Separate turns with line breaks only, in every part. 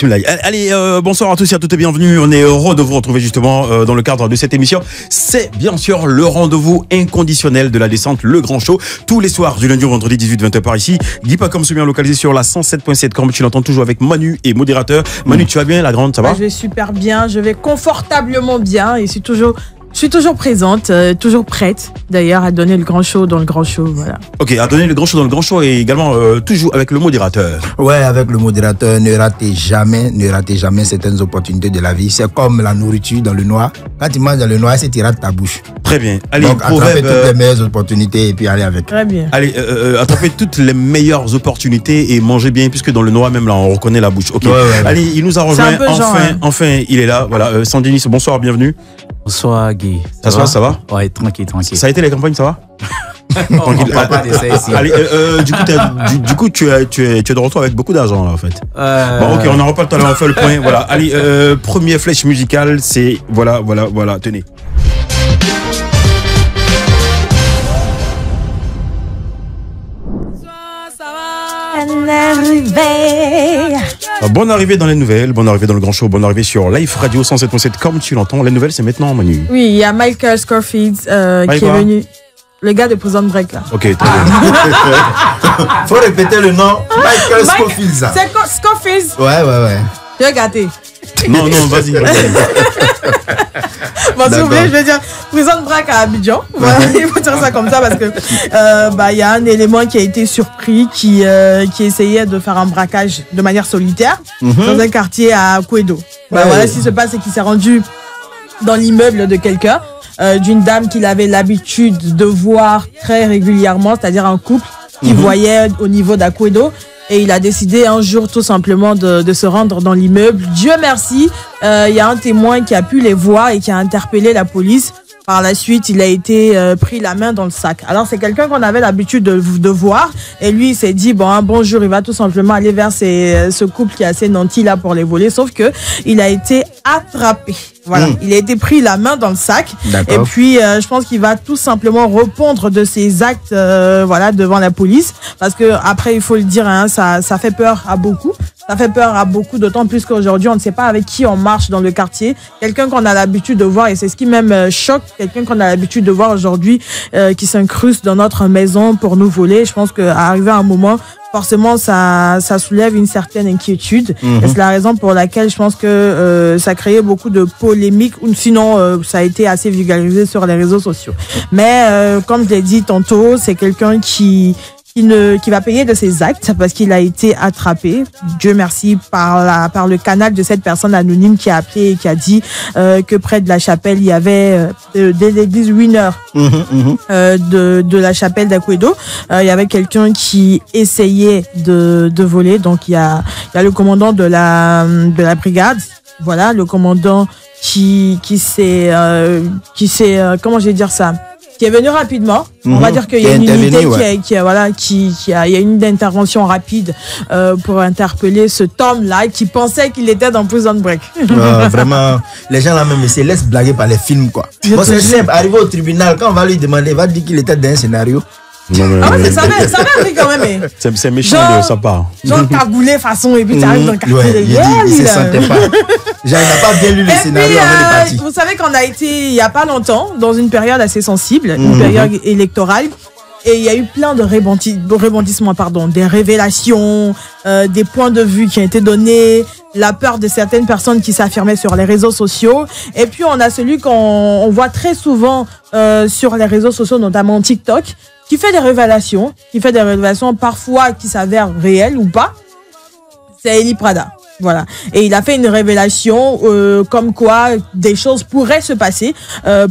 Bismillah. Allez, bonsoir à tous et à toutes et bienvenue. On est heureux de vous retrouver justement dans le cadre de cette émission. C'est bien sûr le rendez-vous inconditionnel de la descente, le grand show. Tous les soirs du lundi au vendredi 18-20h par ici. Guy Pacom se bien localisé sur la 107.7. Comme tu l'entends toujours avec Manu et modérateur. Manu, tu vas bien, la grande, ça va?
Je vais super bien, je vais confortablement bien et je suis toujours présente, toujours prête d'ailleurs à donner le grand show dans le grand show, voilà.
Ok, à donner le grand show dans le grand show et également toujours avec le modérateur.
Ouais, avec le modérateur, ne ratez jamais certaines opportunités de la vie. C'est comme la nourriture dans le noir. Quand tu manges dans le noir, c'est tu rates ta bouche.
Très bien. Allez,
donc attrapez toutes les meilleures opportunités et puis allez avec.
Très bien.
Allez, attrapez toutes les meilleures opportunités et mangez bien puisque dans le noir même là on reconnaît la bouche. Ok.
Ouais.
Allez, il nous a rejoint
enfin,
enfin il est là. Voilà, Sandinis, bonsoir, bienvenue.
Bonsoir Guy.
Ça va?
Ouais, tranquille.
Ça a été la campagne, ça va?
Tranquille. On va pas d'essai ici.
Allez, du coup, tu es de retour avec beaucoup d'argent là en fait. Bon, ok, on en reparle tout à l'heure, on fait le point. Voilà. Allez, première flèche musicale, c'est voilà, tenez. Bonne arrivée dans les nouvelles, bonne arrivée dans le grand show, bonne arrivée sur Live Radio 107.7 comme tu l'entends. Les nouvelles, c'est maintenant, Manu.
Oui, il y a Michael Scofield qui est venu. Le gars de Prison Break là.
Ok, très bien.
Faut répéter le nom. Michael Scofield.
C'est Scofield.
Ouais.
Tu veux gâter?
Non, vas-y.
Bon, si vous voulez, je vais dire Prison Break à Abidjan. Voilà, il faut dire ça comme ça parce que y a un élément qui a été surpris qui essayait de faire un braquage de manière solitaire dans un quartier à Kouedo. Voilà, ce qui se passe, c'est qu'il s'est rendu dans l'immeuble de quelqu'un, d'une dame qu'il avait l'habitude de voir très régulièrement, c'est-à-dire un couple qu'il voyait au niveau d'Akouedo. Et il a décidé un jour tout simplement de se rendre dans l'immeuble. Dieu merci, il y a un témoin qui a pu les voir et qui a interpellé la police. Par la suite, il a été pris la main dans le sac. Alors, c'est quelqu'un qu'on avait l'habitude de voir. Et lui, il s'est dit, bonjour, il va tout simplement aller vers ce couple qui est assez nanti là pour les voler. Sauf que il a été attrapé. Voilà, il a été pris la main dans le sac. Et puis, je pense qu'il va tout simplement répondre de ses actes devant la police. Parce que après, il faut le dire, ça fait peur à beaucoup. Ça fait peur à beaucoup, d'autant plus qu'aujourd'hui, on ne sait pas avec qui on marche dans le quartier. Quelqu'un qu'on a l'habitude de voir, et c'est ce qui même choque, quelqu'un qu'on a l'habitude de voir aujourd'hui qui s'incruste dans notre maison pour nous voler. Je pense qu'arriver à un moment, forcément, ça soulève une certaine inquiétude. Et c'est la raison pour laquelle je pense que ça a créé beaucoup de polémiques, ou sinon ça a été assez vulgarisé sur les réseaux sociaux. Mais comme je l'ai dit tantôt, c'est quelqu'un qui va payer de ses actes parce qu'il a été attrapé. Dieu merci par le canal de cette personne anonyme qui a appelé et qui a dit que près de la chapelle il y avait dès l'église Winner de la chapelle d'Akouedo, il y avait quelqu'un qui essayait de voler. Donc il y a le commandant de la brigade, voilà, le commandant qui s'est comment je vais dire ça, qui est venu rapidement. On va dire qu'il y a une unité il y a une intervention rapide pour interpeller cet homme-là qui pensait qu'il était dans Prison Break.
Vraiment, les gens là même ils se laissent blaguer par les films quoi. Bon, c'est simple, arrivé au tribunal, quand on va lui demander, il va dire qu'il était dans un scénario.
Ça m'arrive quand même.
C'est méchant de sa part.
Genre cagoulé façon et puis tu arrives dans le quartier.
Il se sentait pas. Genre, il n'a pas bien lu le scénario avant de partir.
Vous savez qu'on a été, il n'y a pas longtemps, dans une période assez sensible, une période électorale. Et il y a eu plein de rebondissements, des révélations, des points de vue qui ont été donnés, la peur de certaines personnes qui s'affirmaient sur les réseaux sociaux. Et puis, on a celui qu'on voit très souvent sur les réseaux sociaux, notamment TikTok, qui fait des révélations parfois qui s'avèrent réelles ou pas. C'est Eli Prada. Voilà. Et il a fait une révélation comme quoi des choses pourraient se passer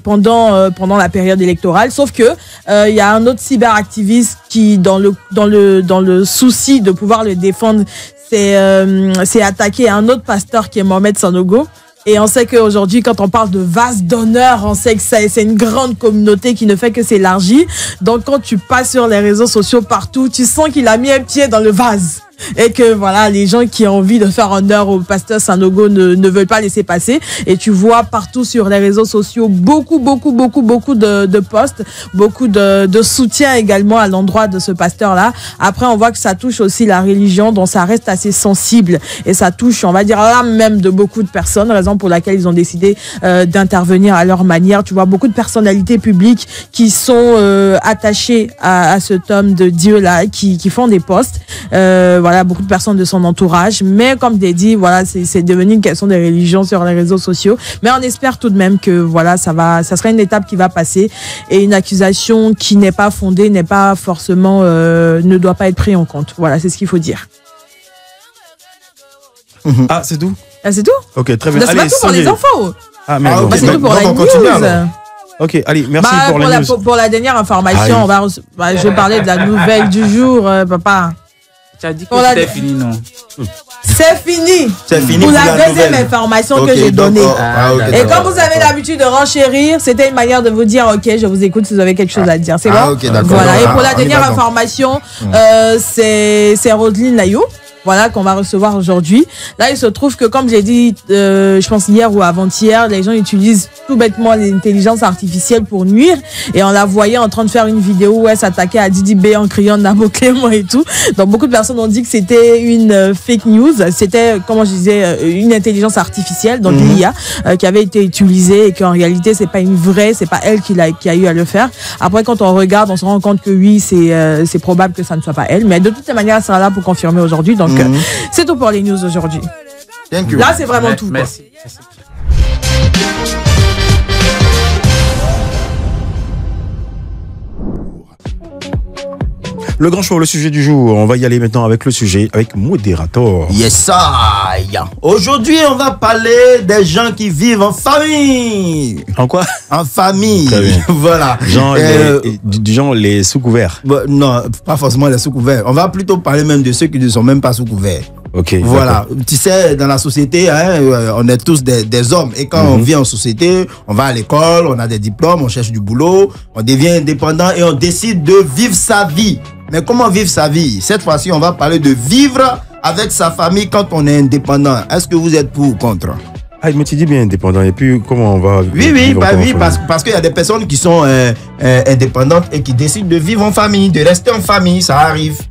pendant la période électorale. Sauf que il y a un autre cyberactiviste qui, dans le souci de pouvoir le défendre, s'est attaqué à un autre pasteur qui est Mohamed Sanogo. Et on sait qu'aujourd'hui, quand on parle de vase d'honneur, on sait que c'est une grande communauté qui ne fait que s'élargir. Donc, quand tu passes sur les réseaux sociaux partout, tu sens qu'il a mis un pied dans le vase. et que voilà, les gens qui ont envie de faire honneur au pasteur Sanogo ne veulent pas laisser passer. Et tu vois partout sur les réseaux sociaux beaucoup de posts, beaucoup de soutien également à l'endroit de ce pasteur-là. Après, on voit que ça touche aussi la religion, donc ça reste assez sensible et ça touche, on va dire, l'âme même de beaucoup de personnes, raison pour laquelle ils ont décidé d'intervenir à leur manière. Tu vois beaucoup de personnalités publiques qui sont attachées à cet homme de Dieu-là, qui font des posts. Voilà, beaucoup de personnes de son entourage. Mais comme j'ai dit, voilà, c'est devenu une question de religion sur les réseaux sociaux. Mais on espère tout de même que voilà, ça sera une étape qui va passer et une accusation qui n'est pas fondée, n'est pas forcément, ne doit pas être prise en compte. Voilà, c'est ce qu'il faut dire.
Ah, c'est tout?
Ah, c'est tout?
Ok, très bien.
C'est pas tout pour les infos.
Ah, merde.
Ah, ok.
C'est tout pour la news.
Ok, allez, merci pour la news.
Pour la dernière information, je vais parler de la nouvelle du jour, papa.
Tu as dit que c'était fini, non?
C'est fini.
C'est fini
pour la deuxième
nouvelle
information que j'ai donnée. Et comme vous avez l'habitude de renchérir, c'était une manière de vous dire, ok, je vous écoute si vous avez quelque chose à dire. C'est bon?
Ok, d'accord.
Voilà. Et pour la dernière information, c'est Roselyne Layo. Voilà, qu'on va recevoir aujourd'hui. Là, il se trouve que, comme j'ai dit, je pense hier ou avant-hier, les gens utilisent tout bêtement l'intelligence artificielle pour nuire. Et on la voyait en train de faire une vidéo où elle s'attaquait à Didi B en criant Nabo Clément et tout. Donc, beaucoup de personnes ont dit que c'était une fake news. C'était, comment je disais, une intelligence artificielle, donc l'IA, qui avait été utilisée et qu'en réalité, c'est pas une vraie, c'est pas elle qui a eu à le faire. Après, quand on regarde, on se rend compte que oui, c'est probable que ça ne soit pas elle. Mais de toutes les manières, elle sera là pour confirmer aujourd'hui. Donc, c'est tout pour les news aujourd'hui. Là, c'est vraiment tout.
Merci.
Le grand show, le sujet du jour. On va y aller maintenant avec le sujet, avec Moderator.
Yes, sir. Aujourd'hui, on va parler des gens qui vivent en famille.
En quoi?
En famille. Voilà.
Genre les sous-couverts.
Non, pas forcément les sous-couverts. On va plutôt parler même de ceux qui ne sont même pas sous-couverts.
Ok.
Voilà. Tu sais, dans la société, hein, on est tous des hommes. Et quand on vit en société, on va à l'école, on a des diplômes, on cherche du boulot, on devient indépendant et on décide de vivre sa vie. Mais comment vivre sa vie? Cette fois-ci, on va parler de vivre avec sa famille quand on est indépendant. Est-ce que vous êtes pour ou contre?
Ah, mais tu dis bien indépendant. Et puis, comment on va
Oui, parce qu'il y a des personnes qui sont indépendantes et qui décident de vivre en famille, de rester en famille. Ça arrive.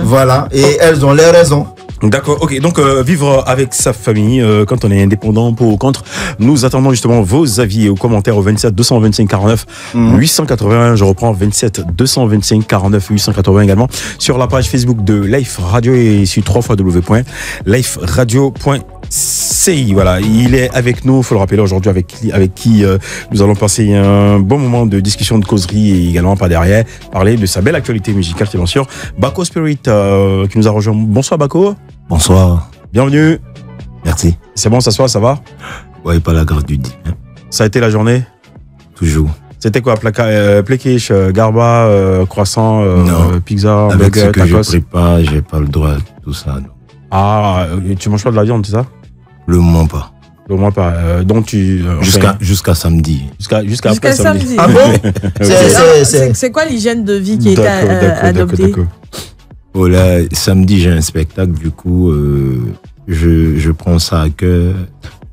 Voilà. Et elles ont leurs raisons.
D'accord, ok. Donc, vivre avec sa famille quand on est indépendant, pour ou contre. Nous attendons justement vos avis aux commentaires au 27 225 49 881. Je reprends 27 225 49 880 également sur la page Facebook de Life Radio et sur www.liferadio.ci. Voilà, il est avec nous. Il faut le rappeler aujourd'hui avec qui nous allons passer un bon moment de discussion, de causerie et également par derrière parler de sa belle actualité musicale, c'est bien sûr Bako Spirit qui nous a rejoint. Bonsoir Bako.
Bonsoir.
Bienvenue.
Merci.
C'est bon, s'asseoir, ça va?
Ouais, pas la grâce du dit.
Ça a été la journée?
Toujours.
C'était quoi? Plekish, garba, croissant, pizza,
avec
burger,
ce que
tacos?
je prépare, j'ai pas le droit à tout ça. Non.
Ah, tu manges pas de la viande, c'est ça?
Le moment pas.
Le moins pas. Donc tu
jusqu'à samedi.
Jusqu'à après samedi.
Ah bon?
C'est quoi l'hygiène de vie qui est adoptée?
D'accord. Oh là, samedi j'ai un spectacle, du coup je prends ça à cœur.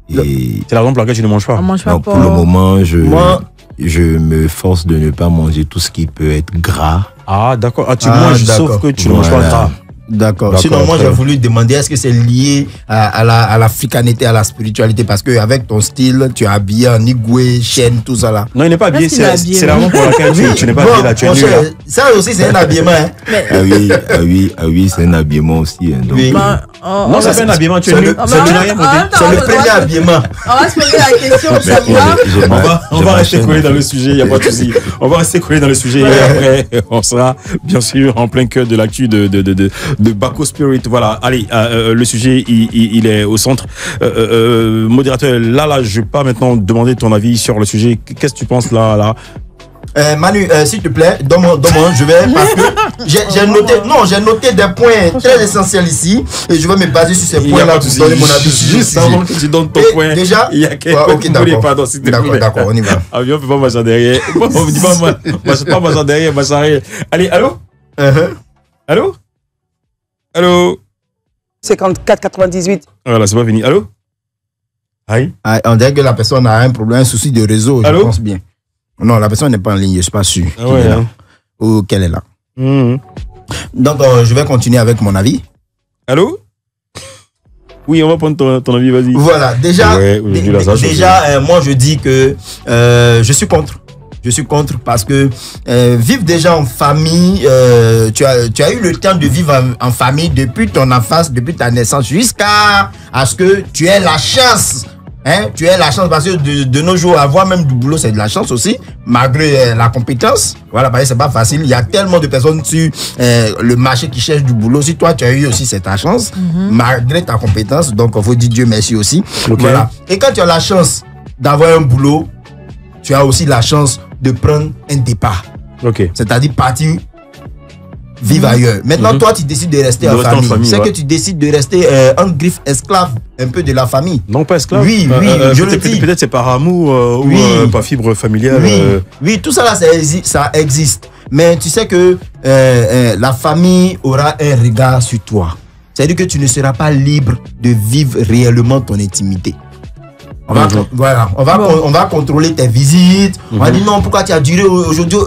Et
c'est la raison pour laquelle tu ne manges pas.
Donc, pour le moment, je me force de ne pas manger tout ce qui peut être gras.
Ah d'accord. Ah, tu manges sauf que tu ne manges pas gras.
D'accord. Sinon, moi, j'ai voulu demander, est-ce que c'est lié à l'africanité, à la spiritualité? Parce que avec ton style, tu es habillé en igoué, chaîne, tout ça là.
Non, il n'est pas habillé. C'est la raison pour laquelle tu n'es pas habillé là. Tu es nu là.
Ça aussi, c'est un habillement. Hein.
Ah oui, c'est un habillement aussi. Hein, donc,
oui.
Non, c'est pas un habillement. Tu es nu. C'est
le premier habillement.
On va se poser la question de savoir.
On va rester collé dans le sujet. Il n'y a pas de souci. On va rester collé dans le sujet et après, on sera bien sûr en plein cœur de l'actu de Bako Spirit. Voilà, allez, le sujet il est au centre. Modérateur, là, je vais pas maintenant demander ton avis sur le sujet. Qu'est-ce que tu penses là?
Manu, s'il te plaît, donne-moi, je vais, parce que j'ai noté des points très essentiels ici et je vais me baser sur ces points-là pour donner mon avis.
Juste avant que tu donnes ton point,
déjà,
il y a quelqu'un qui ne voulait pas.
D'accord, on y va.
Avion, on ne peut pas marcher derrière. On ne dit pas marcher derrière, marcher arrière. Allez, allô? Allô? Allô?
54 98.
Voilà, c'est pas fini. Allô? Aïe.
On dirait que la personne a un problème, un souci de réseau,
Allô?
je pense bien. Non, la personne n'est pas en ligne, je suis pas sûr
Ah ouais,
qu'elle est là.
hein.
Ou qu'elle est là.
Mhm.
Donc, je vais continuer avec mon avis.
Allô? Oui, on va prendre ton avis, vas-y.
Voilà, déjà,
Ouais, aujourd'hui, là, ça,
moi je dis que je suis contre. Je suis contre parce que vivre déjà en famille, tu as eu le temps de vivre en famille depuis ton enfance, depuis ta naissance, jusqu'à ce que tu aies la chance. Hein, tu aies la chance parce que de nos jours, avoir même du boulot, c'est de la chance aussi, malgré la compétence. Voilà, parce que c'est pas facile. Il y a tellement de personnes sur le marché qui cherchent du boulot. Si toi, tu as eu aussi cette chance, malgré ta compétence, donc il faut dire Dieu merci aussi.
Okay.
Voilà. Et quand tu as la chance d'avoir un boulot, tu as aussi la chance de prendre un départ.
Ok.
C'est-à-dire partir vivre ailleurs. Maintenant, toi, tu décides de rester en famille. C'est que tu décides de rester en griffe esclave un peu de la famille.
Non, pas esclave.
Oui, je le dis.
Peut-être c'est par amour
Oui.
ou par fibre familiale.
Oui, tout ça là, ça existe. Mais tu sais que la famille aura un regard sur toi. C'est-à-dire que tu ne seras pas libre de vivre réellement ton intimité. On va contrôler tes visites. On va dire non, pourquoi tu as duré aujourd'hui,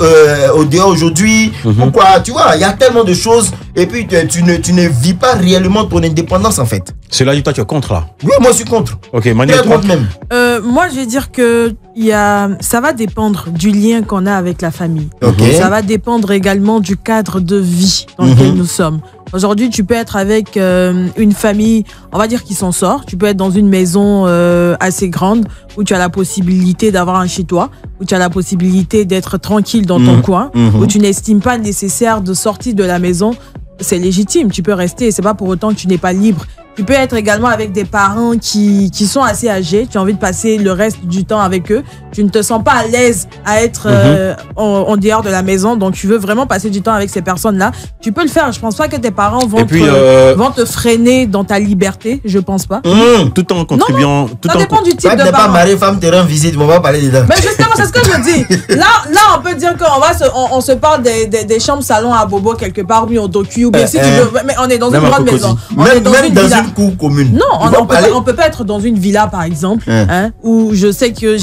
au dehors aujourd'hui. Pourquoi, tu vois, il y a tellement de choses. Et puis, tu ne vis pas réellement ton indépendance, en fait.
C'est là où toi, tu es contre, là.
Oui, moi, je suis contre.
Ok, Manu,
Très contre même.
Moi, je vais dire que ça va dépendre du lien qu'on a avec la famille.
Okay.
Ça va dépendre également du cadre de vie dans lequel nous sommes. Aujourd'hui, tu peux être avec une famille, on va dire qui s'en sort. Tu peux être dans une maison assez grande où tu as la possibilité d'avoir un chez-toi, où tu as la possibilité d'être tranquille dans ton coin, où tu n'estimes pas nécessaire de sortir de la maison. C'est légitime, tu peux rester. C'est pas pour autant que tu n'es pas libre. Tu peux être également avec des parents qui sont assez âgés. Tu as envie de passer le reste du temps avec eux. Tu ne te sens pas à l'aise à être en dehors de la maison. Donc, tu veux vraiment passer du temps avec ces personnes-là. Tu peux le faire. Je pense pas que tes parents vont te freiner dans ta liberté. Je pense pas.
Tout en contribuant.
Ça dépend du type de
Quand t'es pas
parent.
marié, femme te rend visite, on va parler dedans.
Mais justement, c'est ce que je dis. Là, on peut dire qu'on se parle des chambres salons à bobo quelque part, oui, au docu, ou bien si tu veux. Mais on est dans une grande maison. On est dans une villa.
Cour commune.
Non, on peut pas être dans une villa par exemple, où je sais que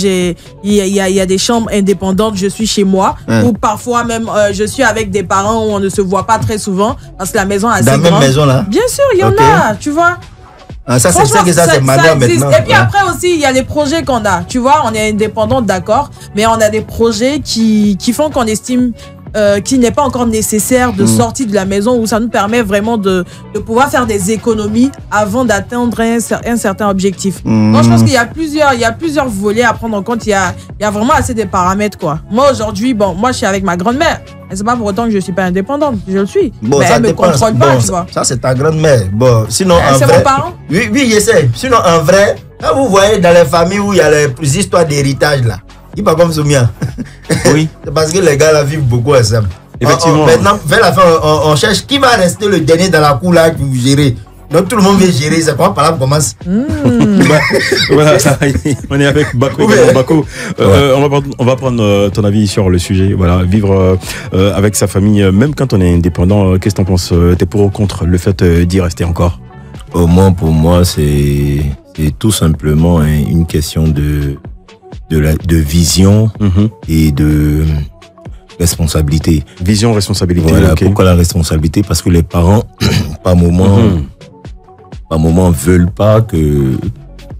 il y a des chambres indépendantes, je suis chez moi, ou parfois même je suis avec des parents où on ne se voit pas très souvent parce que la maison est assez grande.
Dans la même maison là.
Bien sûr, il y en a, tu vois.
Ça c'est malheur maintenant.
Et puis après aussi, il y a les projets qu'on a. Tu vois, on est indépendant, d'accord, mais on a des projets qui font qu'on estime qu'il n'est pas encore nécessaire de sortir de la maison, où ça nous permet vraiment de pouvoir faire des économies avant d'atteindre un certain objectif. Donc je pense qu'il y a plusieurs volets à prendre en compte. Il y a vraiment assez de paramètres, quoi. Moi aujourd'hui, moi je suis avec ma grand-mère. Et c'est pas pour autant que je suis pas indépendante, je le suis.
Bon,
mais
ça
elle me
dépend.
contrôle pas, tu vois.
Ça c'est ta grand-mère. Bon, sinon en
c'est
vrai.
mon parent.
Oui, je sais. Sinon en vrai, quand vous voyez dans les familles où il y a les histoires d'héritage là, il pas comme Soumia.
Oui.
C'est parce que les gars là vivent beaucoup ensemble.
Effectivement.
Maintenant, vers la fin, on cherche qui va rester le dernier dans la cour là pour gérer. Donc tout le monde veut gérer, c'est quoi par là commence.
Voilà, on est avec Bako. Bako, on va prendre ton avis sur le sujet. Voilà, vivre avec sa famille, même quand on est indépendant, qu'est-ce que t'en penses? T'es pour ou contre le fait d'y rester encore?
Au moins, pour moi, c'est tout simplement une question de vision et de responsabilité.
Vision, responsabilité.
Voilà,
okay.
Pourquoi la responsabilité? Parce que les parents, par moment veulent pas que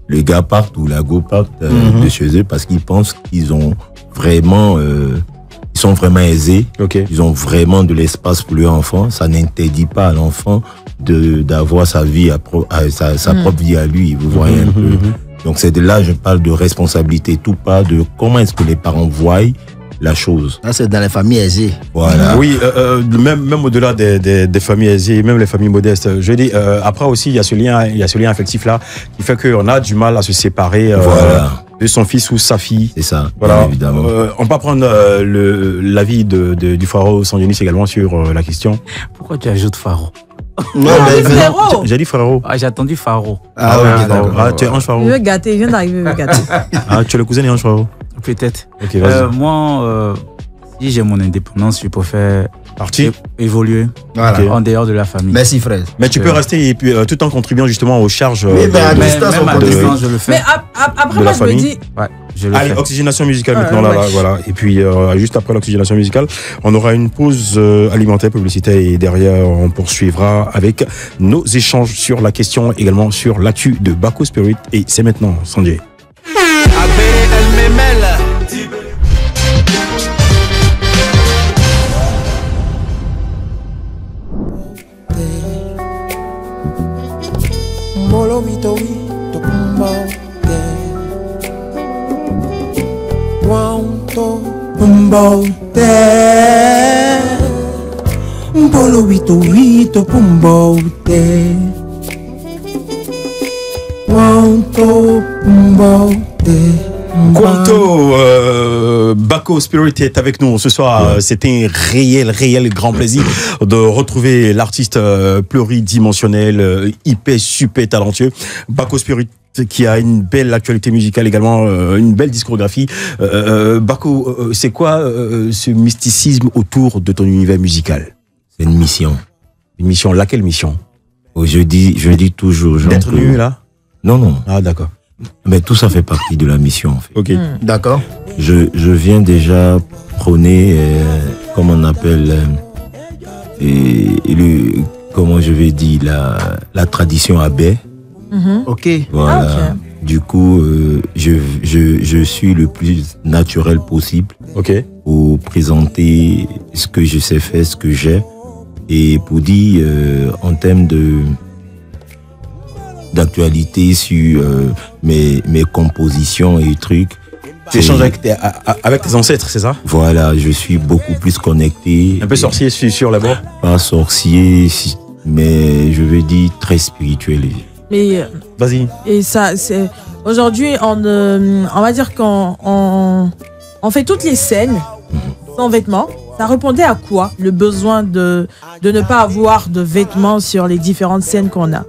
le gars parte ou la go parte de chez eux parce qu'ils pensent qu'ils ont vraiment, ils sont vraiment aisés.
Okay.
Ils ont vraiment de l'espace pour leur enfant. Ça n'interdit pas à l'enfant d'avoir sa vie, sa propre vie à lui. Vous voyez un peu. Donc c'est de là je parle de responsabilité, tout pas de comment est-ce que les parents voient la chose.
Là, c'est dans les familles aisées.
Voilà.
Oui, même au-delà des familles aisées, même les familles modestes. Je dis après aussi il y a ce lien affectif là qui fait qu'on a du mal à se séparer de son fils ou sa fille.
C'est ça.
Voilà.
Évidemment.
On va prendre l'avis du Pharaon Sandionis également sur la question.
Pourquoi tu ajoutes Pharaon?
Non,
frérot.
J'ai dit Pharaon.
Ah, j'ai attendu Pharaon.
Ah ok, d'accord.
Ah, tu es Ange Pharaon.
Je veux gâter, je viens d'arriver, je veux gâter.
Ah, tu es le cousin d'Ange Pharaon.
Peut-être.
Ok, vas-y.
Moi, si j'ai mon indépendance, je préfère
Parti.
Évoluer
Voilà.
Ok.
en dehors de la famille.
Merci, frère.
Mais tu peux rester et puis, tout en contribuant justement aux charges
Oui, mais à
de-
distance,
Même
on
à
peut-
distance, je le
Mais
fais.
après,
De
moi,
la
je me
famille.
dis,
Ouais, je le
Allez,
fais.
oxygénation musicale
Ouais,
maintenant, là,
ouais.
là, voilà. Et puis, juste après l'oxygénation musicale, on aura une pause alimentaire, publicitaire, et derrière, on poursuivra avec nos échanges sur la question, également sur l'actu de Bako Spirit. Et c'est maintenant, Sanjay.
Molo mito wito pumbaute Wanto pumbaute Molo wito pumbaute Wanto pumbaute
Quanto Bako Spirit est avec nous ce soir. C'était un réel grand plaisir de retrouver l'artiste pluridimensionnel, hyper super talentueux. Bako Spirit qui a une belle actualité musicale également, une belle discographie. Bako, c'est quoi ce mysticisme autour de ton univers musical?
C'est une mission.
Une mission, laquelle mission?
Je dis toujours, Jean,
D'être
que-
nu là?
Non.
Ah d'accord.
Mais tout ça fait partie de la mission, en fait.
Ok.
D'accord.
Je viens déjà prôner, comment on appelle, comment je vais dire, la tradition abbé.
Ok.
Voilà.
Ah,
Du coup, je suis le plus naturel possible
Ok.
pour présenter ce que je sais faire, ce que j'ai. Et pour dire, en termes d'actualité sur mes compositions et trucs.
Tu échanges avec tes ancêtres, c'est ça?
Voilà, je suis beaucoup plus connecté.
Un peu sorcier sur la bord.
Pas sorcier, mais je veux dire très spirituel.
mais
Vas-y.
et ça, c'est aujourd'hui, on va dire on fait toutes les scènes sans vêtements. Ça répondait à quoi le besoin de ne pas avoir de vêtements sur les différentes scènes qu'on a?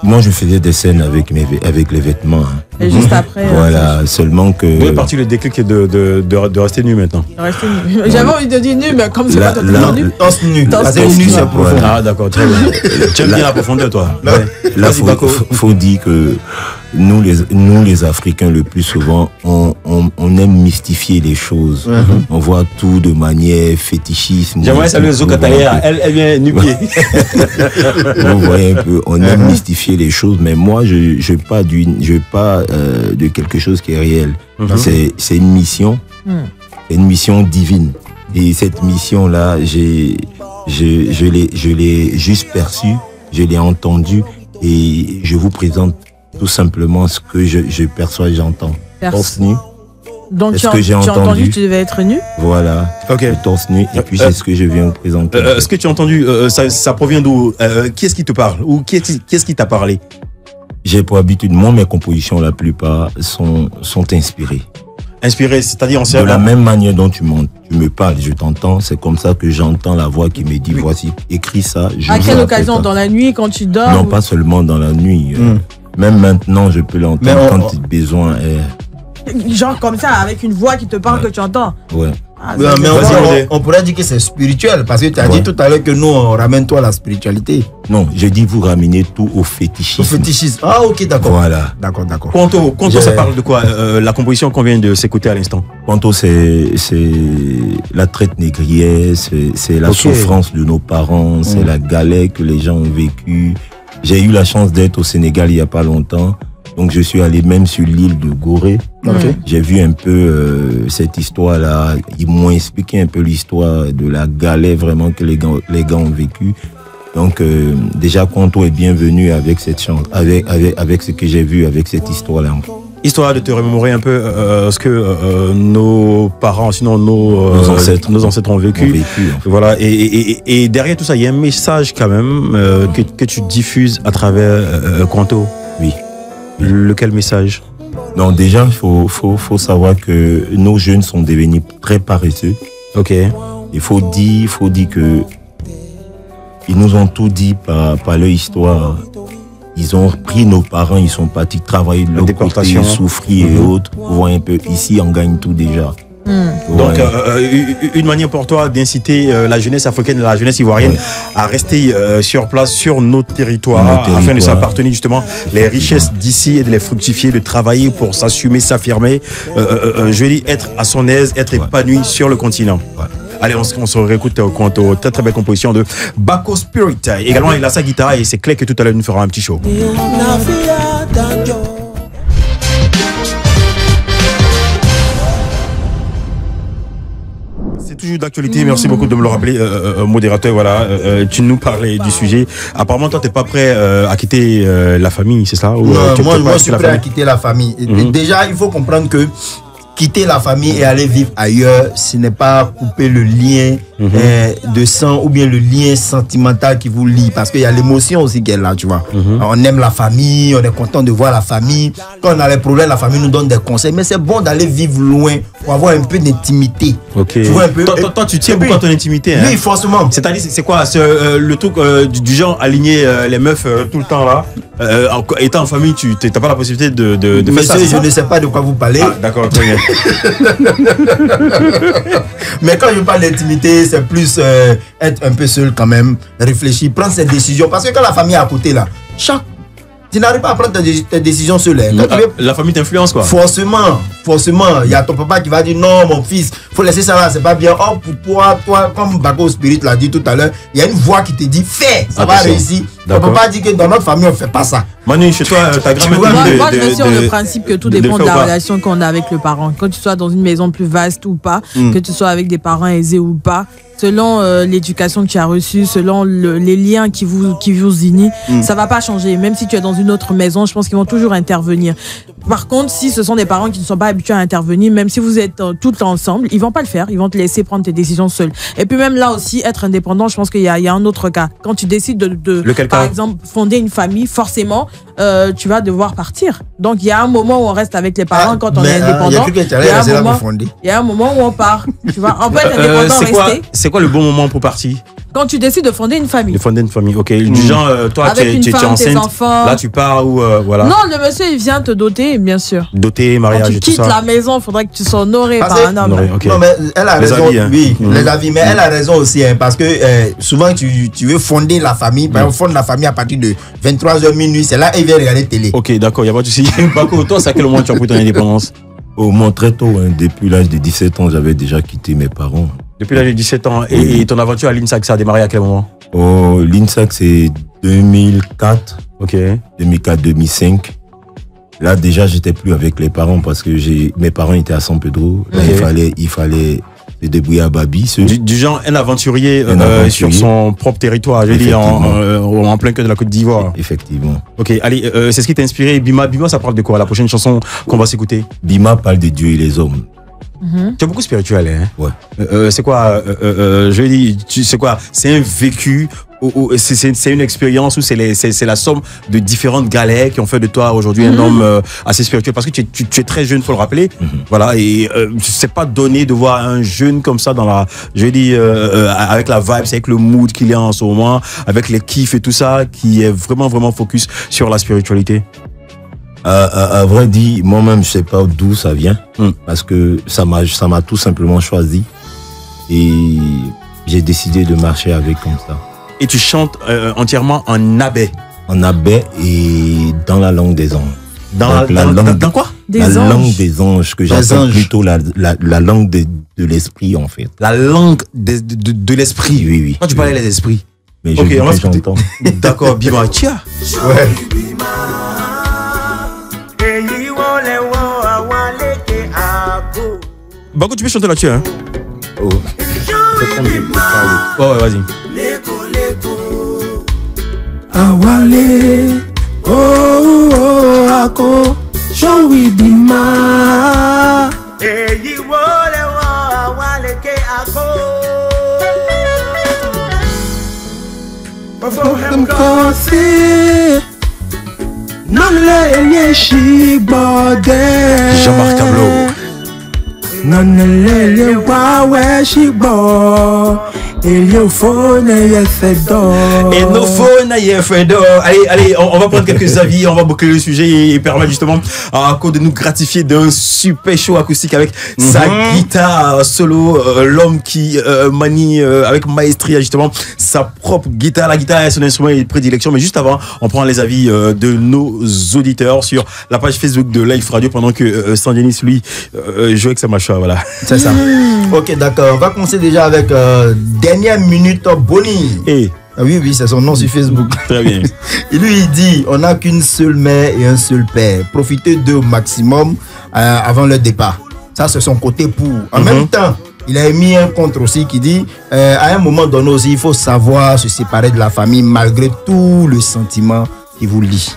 Moi, je faisais des scènes avec les vêtements. Hein.
Et juste après,
Voilà, seulement que...
Où est parti le déclic de rester nu maintenant?
rester nu. J'avais envie de dire nu, mais comme c'est
Là-
pas
là-
totalement nu.
Torse nu.
Torse
Parce que nu,
nu.
c'est profond.
Ah d'accord, très bien. Tu aimes bien la profondeur toi? Ouais.
Là,
Vas-y, Bako.
faut dire que nous les Africains, le plus souvent, on aime mystifier les choses. On voit tout de manière fétichisme.
J'aimerais saluer Zoka Taïra, elle vient nu-pied.
Vous voyez un peu, on aime mystifier les choses, mais moi, je pars de quelque chose qui est réel. C'est une mission, c'est une mission divine. Et cette mission-là, je l'ai juste perçue, je l'ai entendue, et je vous présente tout simplement ce que je perçois et j'entends. Torse nu,
Donc
Est-ce
tu
que j'ai
as entendu
entendu
que tu devais être nu?
voilà,
Ok.
le torse nu, et puis c'est ce que je viens vous présenter.
Ce que tu as entendu, ça provient d'où? Qui est-ce qui te parle? Ou qui est-ce qui t'a parlé?
J'ai pour habitude, moi, mes compositions, la plupart, sont inspirées.
Inspiré, c'est-à-dire en
De
servant.
la même manière dont tu me parles, je t'entends, c'est comme ça que j'entends la voix qui me dit, voici, écris ça. Je
À
vous
quelle
rappelle
occasion?
ça.
Dans la nuit, quand tu dors?
Non,
ou-
pas seulement dans la nuit. Même maintenant, je peux l'entendre
Mais
quand il besoin est.
Genre comme ça, avec une voix qui te parle que tu entends.
Ouais.
Ah,
Ouais,
ça,
mais
Vas-y, Rodé.
on pourrait dire que c'est spirituel parce que tu as
Ouais.
dit tout à l'heure que nous on ramène toi à la spiritualité.
Non, je dis vous ramenez tout au fétichisme.
Au fétichisme. Ah ok, d'accord.
Voilà.
D'accord.
Quanto,
J'ai-
ça parle de quoi? La composition qu'on vient de s'écouter à l'instant.
Quanto c'est la traite négrière, c'est la
Ok.
souffrance de nos parents, c'est la galère que les gens ont vécue. J'ai eu la chance d'être au Sénégal il y a pas longtemps, donc je suis allé même sur l'île de Gorée.
Ok.
J'ai vu un peu cette histoire-là. Ils m'ont expliqué un peu l'histoire de la galère vraiment que les gars ont vécu. Donc déjà Quanto est bienvenu avec cette chance, avec ce que j'ai vu, avec cette histoire-là.
Histoire de te remémorer un peu ce que nos parents, sinon nos ancêtres ont vécu.
En fait.
Voilà, et derrière tout ça, il y a un message quand même que tu diffuses à travers Quanto.
Oui.
Lequel message?
Non, déjà, il faut savoir que nos jeunes sont devenus très paresseux.
Ok.
Il faut dire que ils nous ont tout dit par leur histoire. Ils ont pris nos parents, ils sont partis travailler de
La
l'autre côté,
déportation.
souffrir et autres. Vous voyez un peu, ici, on gagne tout déjà.
Donc, une manière pour toi d'inciter la jeunesse africaine et la jeunesse ivoirienne à rester sur place, sur nos territoires, afin de s'appartenir justement les richesses d'ici et de les fructifier, de travailler pour s'assumer, s'affirmer, je veux dire, être à son aise, être épanoui sur le continent. Allez, on se réécoute aux très très belle composition de Bako Spirit. Également, il a sa guitare et c'est clair que tout à l'heure, il nous fera un petit show. C'est toujours d'actualité, merci beaucoup de me le rappeler, modérateur. Voilà, tu nous parlais du sujet. Apparemment, toi, tu n'es pas prêt à quitter la famille, c'est ça? Ou,
moi, je suis prêt à quitter la famille. Déjà, il faut comprendre que quitter la famille et aller vivre ailleurs, ce n'est pas couper le lien de sang ou bien le lien sentimental qui vous lie, parce qu'il y a l'émotion aussi qui est là, tu vois. On aime la famille, on est content de voir la famille. Quand on a les problèmes, la famille nous donne des conseils, mais c'est bon d'aller vivre loin pour avoir un peu d'intimité.
Ok.
Tu vois un peu.
Toi, tu tiens beaucoup à ton intimité.
Oui, forcément.
C'est-à-dire, c'est quoi le truc du genre aligner les meufs tout le temps là? Étant en famille, tu n'as pas la possibilité de faire ça.
Monsieur, je ne sais pas de quoi vous parlez.
Ah, d'accord, très bien.
Mais quand je parle d'intimité, c'est plus être un peu seul quand même, réfléchir, prendre ses décisions. Parce que quand la famille est à côté là, tu n'arrives pas à prendre tes décisions seul.
La famille t'influence quoi.
Forcément. Il y a ton papa qui va dire non, mon fils, faut laisser ça là, c'est pas bien. Oh, pour toi, comme Bako Spirit l'a dit tout à l'heure, il y a une voix qui te dit fais, ça va réussir. On peut pas dire que dans notre famille on fait pas ça.
Manu, chez toi, ta grand-mère.
Moi, je suis sur le principe que tout dépend de la relation qu'on a avec le parent. Quand tu sois dans une maison plus vaste ou pas, que tu sois avec des parents aisés ou pas, selon l'éducation que tu as reçue, selon les liens qui vous unissent, ça va pas changer. Même si tu es dans une autre maison, je pense qu'ils vont toujours intervenir. Par contre, si ce sont des parents qui ne sont pas habitués à intervenir, même si vous êtes tous ensemble, ils vont pas le faire. Ils vont te laisser prendre tes décisions seuls. Et puis même là aussi, être indépendant, je pense qu'il y a un autre cas. Quand tu décides par exemple, fonder une famille, forcément, tu vas devoir partir. Donc il y a un moment où on reste avec les parents quand on est indépendant. Il y a un moment où on part. Tu vois, on peut être indépendant, rester.
C'est quoi le bon moment pour partir?
Quand tu décides de fonder une famille.
De fonder une famille, ok. Du genre, toi, tu es enceinte, là tu pars ou voilà.
Non, le monsieur, il vient te doter, bien sûr.
Doter, mariage et tout ça.
Quand tu quittes la maison, il faudrait que tu sois honoré par un homme.
Okay.
Non, mais elle a raison.
Avis, hein.
Oui, les avis. Mais elle a raison aussi, hein, parce que souvent, tu veux fonder la famille. Par exemple, fonde la famille à partir de 23h minuit. C'est là qu'il vient regarder télé.
Ok, d'accord, il n'y a pas de souci. Bako, toi, c'est à quel moment tu as pris ton indépendance?
Au moins très tôt, hein, depuis l'âge de 17 ans, j'avais déjà quitté mes parents.
Depuis l'âge de 17 ans. Et ton aventure à l'INSAC, ça a démarré à quel moment?
Oh, l'INSAC, c'est 2004.
Ok.
2004-2005. Là, déjà, j'étais plus avec les parents parce que mes parents étaient à San Pedro. Là, il fallait se débrouiller à Babi.
Du genre, un aventurier sur son propre territoire, je veux dire, en plein cœur de la Côte d'Ivoire.
Effectivement.
Ok, allez, c'est ce qui t'a inspiré. Bima, ça parle de quoi? La prochaine chanson qu'on va s'écouter?
Bima parle de Dieu et les hommes.
Tu es beaucoup spirituel, hein?
Ouais.
C'est quoi, je veux dire, c'est quoi? C'est un vécu, c'est une expérience ou c'est la somme de différentes galères qui ont fait de toi aujourd'hui un homme assez spirituel? Parce que tu es très jeune, faut le rappeler. Voilà, et c'est pas donné de voir un jeune comme ça dans la, je veux dire, avec la vibe, avec le mood qu'il y a en ce moment, avec les kiffs et tout ça, qui est vraiment, vraiment focus sur la spiritualité.
À vrai dire, moi-même, je sais pas d'où ça vient, parce que ça m'a tout simplement choisi et j'ai décidé de marcher avec comme ça.
Et tu chantes entièrement en abé? En
abé et dans la langue des anges.
Dans quoi?
La langue des anges, que j'appelle plutôt la langue de l'esprit en fait.
La langue de l'esprit?
Oui.
Quand tu parlais des esprits?
Mais
ok, on va écouter. D'accord, Bima, tiens. Ouais. Bako, tu peux chanter là-dessus, hein?
Oh.
Ouais, vas-y.
Awale, oh, ako, showi Bima.
Eyi wole wo awale ke ako.
Them kosi, non le yeshi bode.
Jean-Marc Cablo.
Nanelele wawe shibo. Eliofone yefedo.
Enophone yefedo. Allez, on va prendre quelques avis, on va boucler le sujet et permettre justement à Ako de nous gratifier d'un super show acoustique avec sa guitare solo, l'homme qui manie avec maestria justement sa propre guitare. La guitare est son instrument de prédilection, mais juste avant, on prend les avis de nos auditeurs sur la page Facebook de Live Radio pendant que Sandianis lui joue avec sa machin, voilà.
C'est ça. Ok, d'accord. On va commencer déjà avec dernière minute Bonnie.
Et
oui, c'est son nom sur Facebook.
très bien.
Et lui, il dit, on n'a qu'une seule mère et un seul père. Profitez d'eux au maximum avant le départ. Ça, c'est son côté pour. En même temps, il a mis un contre aussi qui dit, à un moment donné aussi, il faut savoir se séparer de la famille malgré tout le sentiment qui vous lie.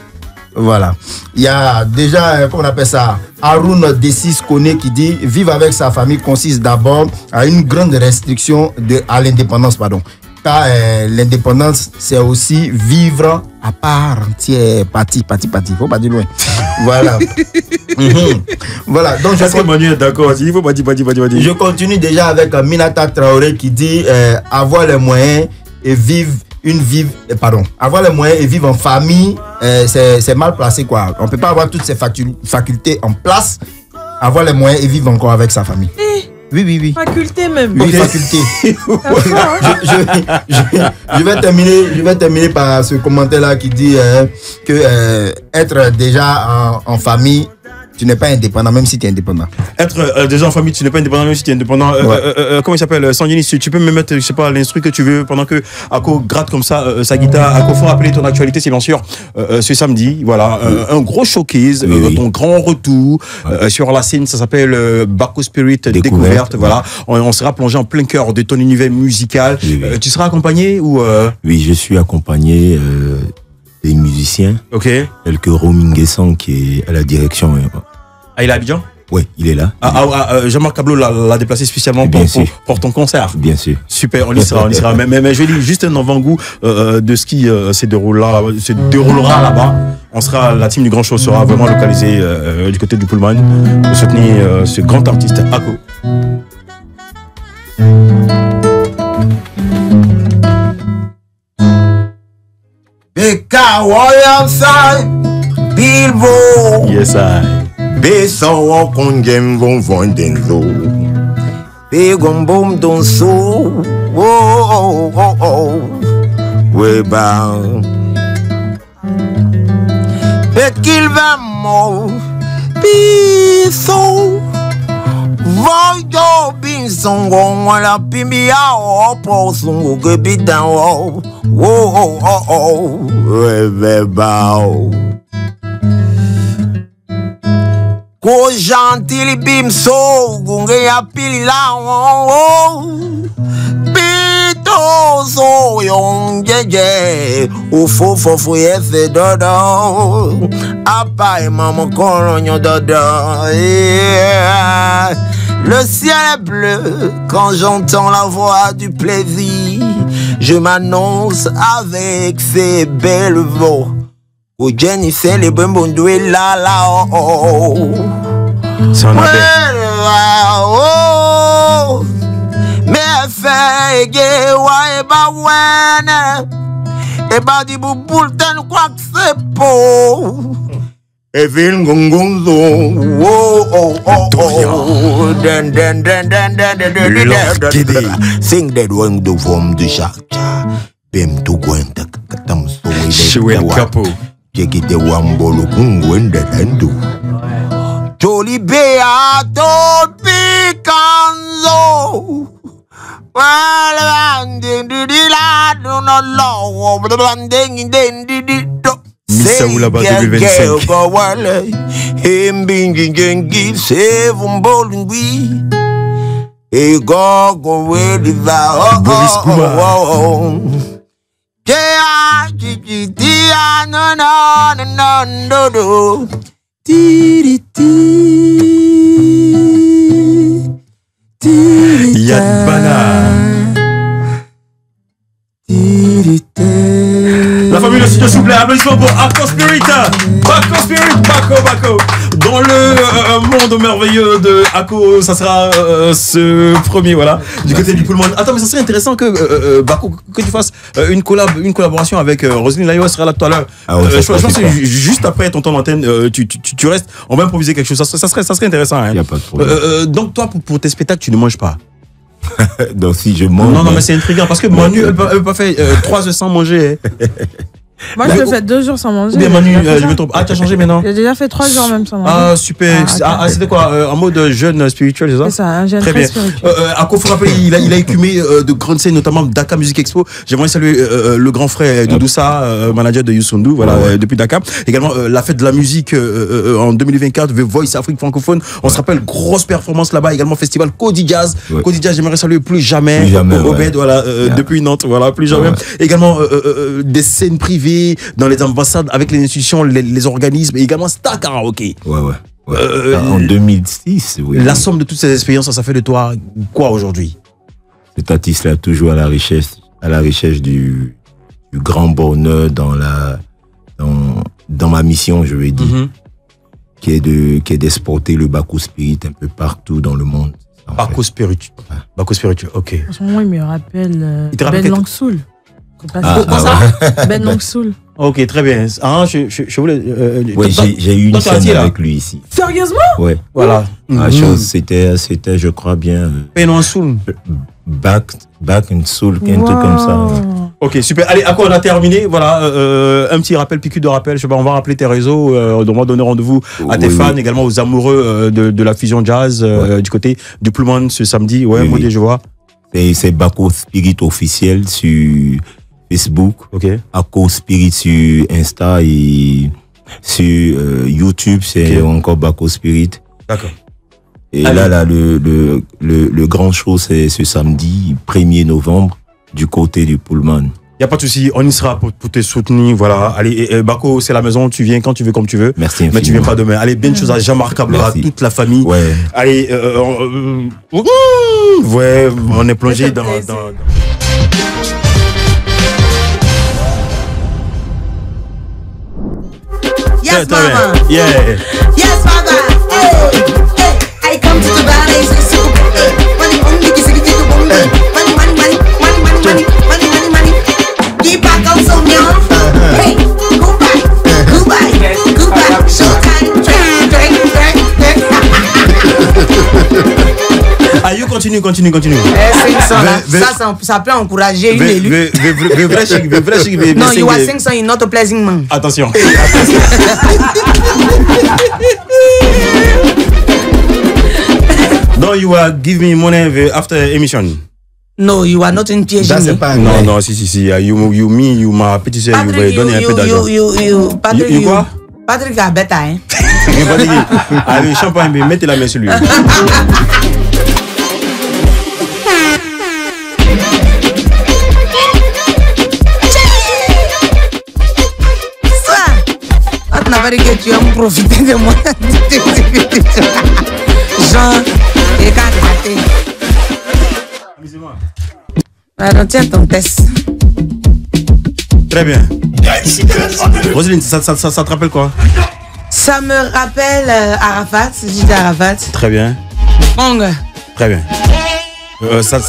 Voilà. Il y a déjà, comment on appelle ça, Haroun D6 Kone qui dit, vivre avec sa famille consiste d'abord à une grande restriction à l'indépendance, pardon. Car l'indépendance, c'est aussi vivre à part entière, partie. Faut pas dire loin. Voilà. Voilà. Donc,
Est-ce que Manu est d'accord? Il faut pas dire.
Je continue déjà avec Minata Traoré qui dit, avoir les moyens et vivre avoir les moyens et vivre en famille, c'est mal placé, quoi. On peut pas avoir toutes ces facultés en place, avoir les moyens et vivre encore avec sa famille. Oui.
Faculté même.
Oui, faculté. Je vais terminer par ce commentaire-là qui dit que être déjà en famille, tu n'es pas indépendant, même si tu es indépendant.
Être déjà en famille, tu n'es pas indépendant, même si tu es indépendant. Comment il s'appelle, Sandianis, tu peux me mettre, je sais pas, l'instru que tu veux pendant que Ako gratte comme ça sa guitare. Ako, faut rappeler ton actualité silencieuse ce samedi. Voilà, un gros showcase, ton grand retour sur la scène. Ça s'appelle Bako Spirit Découverte. Voilà, on sera plongé en plein cœur de ton univers musical. Tu seras accompagné ou
Oui, je suis accompagné des musiciens.
Ok.
Tel que Romin Guessant qui est à la direction.
Ah, il est à Abidjan?
Oui, il est là.
Jean-Marc Cablo l'a déplacé spécialement pour ton concert.
Bien sûr.
Super, on y sera. Mais je dis juste un avant-goût de ce qui se déroulera là-bas. On sera, la team du Grand Show sera vraiment localisée du côté du Pullman pour soutenir ce grand artiste Ako.
Bilbo.
Yes, I.
Besa wa kongem von denzo. Begum boom don so. Oh. We bound. Bet qu'il va mort. Biso. Voyo bin songo wala pimbia o po songo ke bidan o. Oh. We bound. Ko gentil bim so gunge ya pili la Bito so yon jeje o fofo yese dodo Apa et maman koronyo dodo Le ciel est bleu quand j'entends la voix du plaisir Je m'annonce avec ces belles voix O Jenny c'est les bonbons doués la oh.
C'est un appel.
Oh. Mais fait wa eba wene. Eba di bubul ten quoi que c'est beau. Evil gongonzo. Oh. Den. Sing that one do from the shark. Bem to gwenta katam so.
Chouette Capo.
Jekite wambolo kungwenda tandu. Joli beato picanzo.
Missa Oulaba 2025. Boris Kumar. Yad Bana. La famille de studio, s'il vous plaît, applaudissements pour Bako Spirit. Bako. Dans le monde titre merveilleux de Ako, ça sera ce premier, voilà, du côté du Pullman. Attends, mais ça serait intéressant que Bako, que tu fasses une collaboration avec Roselyne Layo, elle sera là tout à l'heure. Je pense que juste après ton temps d'antenne, tu restes, on va improviser quelque chose. Ça serait intéressant. Hein.
Il n'y a pas de problème.
Donc toi, pour tes spectacles, tu ne manges pas.
Donc si je mange.
Non, mais c'est intriguant parce que Manu, elle peut pas faire 3 heures sans manger. Hein.
Moi, je peux faire 2 jours sans manger.
Bien, Manu, je me trompe. Ah, tu as changé maintenant?
J'ai déjà fait 3 jours même sans manger.
Ah, super. C'était quoi? En mode jeune spirituel, c'est ça?
C'est ça, un jeune très spirituel.
Ako, faut rappeler, il a écumé de grandes scènes, notamment Dakar Music Expo. J'aimerais saluer le grand frère Doudoussa, manager de Youssou, voilà, depuis Dakar. Également, la fête de la musique en 2024, The Voice Afrique francophone. On se rappelle, grosse performance là-bas. Également, festival Cody Jazz. Cody Jazz, j'aimerais saluer plus jamais. Obed, voilà, depuis Nantes, voilà, plus jamais. Également, des scènes privées dans les ambassades avec les institutions, les organismes et également Star Karaoke.
En 2006, oui.
La somme de toutes ces expériences, ça fait de toi quoi aujourd'hui?
Cet artiste-là toujours à la recherche du grand bonheur dans ma mission, je vais dire, qui est d'exporter le Bako Spirit un peu partout dans le monde.
Bako Spirit. Bako Spirit, ok.
En ce moment, il me rappelle Ben Langsoul. Ben Langsoul.
Ok, très bien. Je voulais.
Oui, j'ai eu une scène avec lui ici.
Sérieusement?
Oui.
Voilà.
La chose, c'était, je crois bien.
Ben Langsoul.
Back and Soul, un truc comme ça.
Ok, super. Allez, à quoi on a terminé? Voilà, un petit rappel, piqûre de rappel. Je sais pas, on va rappeler tes réseaux. On va donner rendez-vous à tes fans, également aux amoureux de la fusion jazz du côté du Pullman ce samedi. Ouais, moi, je vois.
C'est Bako Spirit officiel sur Facebook, Ako Spirit sur Insta et sur YouTube, c'est encore Bako Spirit.
D'accord.
Et là, le grand show, c'est ce samedi 1er novembre du côté du Pullman.
Il n'y a pas de souci, on y sera pour te soutenir. Voilà. Allez, Bako, c'est la maison, tu viens quand tu veux, comme tu veux.
Merci infiniment.
Mais tu viens pas demain. Allez, bien de choses à Jean-Marc à toute la famille.
Ouais.
Allez, ouais, on est plongé dans...
Yes, mama.
Yeah.
Yes, mama. Hey, hey. I come to the ballet, so super. Money, money, money, money, money, money, money, money, money, money, money. Keep back on so young. Hey, goodbye, goodbye, goodbye. Showtime, drink.
Ah, you continue.
Ça peut encourager une élue. Non, you are saying so in not a pleasing man.
Attention. No, you are give me money after emission.
No, you are not in piéging me.
Non, si. You ma petite sœur, you vais donner un peu d'argent.
Patrick,
you quoi?
Patrick a bête, hein?
Allez, champagne, mais mettez la main sur lui.
Tu n'as pas dit que tu as profité de moi. Jean, et quand raté. Alors, tiens ton test.
Très bien. Roselyne, ça te rappelle quoi?
Ça me rappelle Arafat, j'étais Arafat.
Très bien.
Bong.
Très bien. Ça dit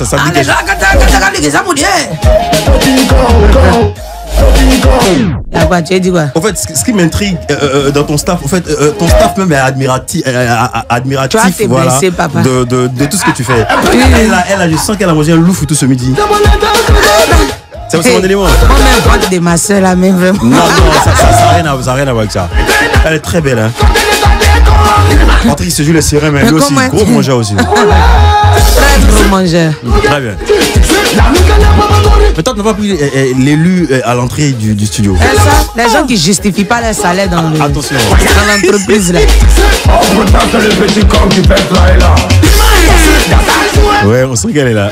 Quoi, tu as dit quoi?
En fait, ce qui m'intrigue dans ton staff, en fait, ton staff même est admiratif, voilà,
blessé, papa.
De tout ce que tu fais. Elle, je sens qu'elle a mangé un loufou tout ce midi. C'est aussi mon élément.
Moi-même, compte de ma soeur là, mais vraiment.
Non, ça n'a rien à voir avec ça. Elle est très belle, hein. Patrick se joue les sirènes, mais lui aussi, gros mangeur aussi.
Très gros mangeur.
Très bien. Mais toi, tu n'as pas pris l'élu à l'entrée du studio.
Les gens qui ne justifient pas leur salaire dans l'entreprise là.
Ouais, on sent qu'elle est là.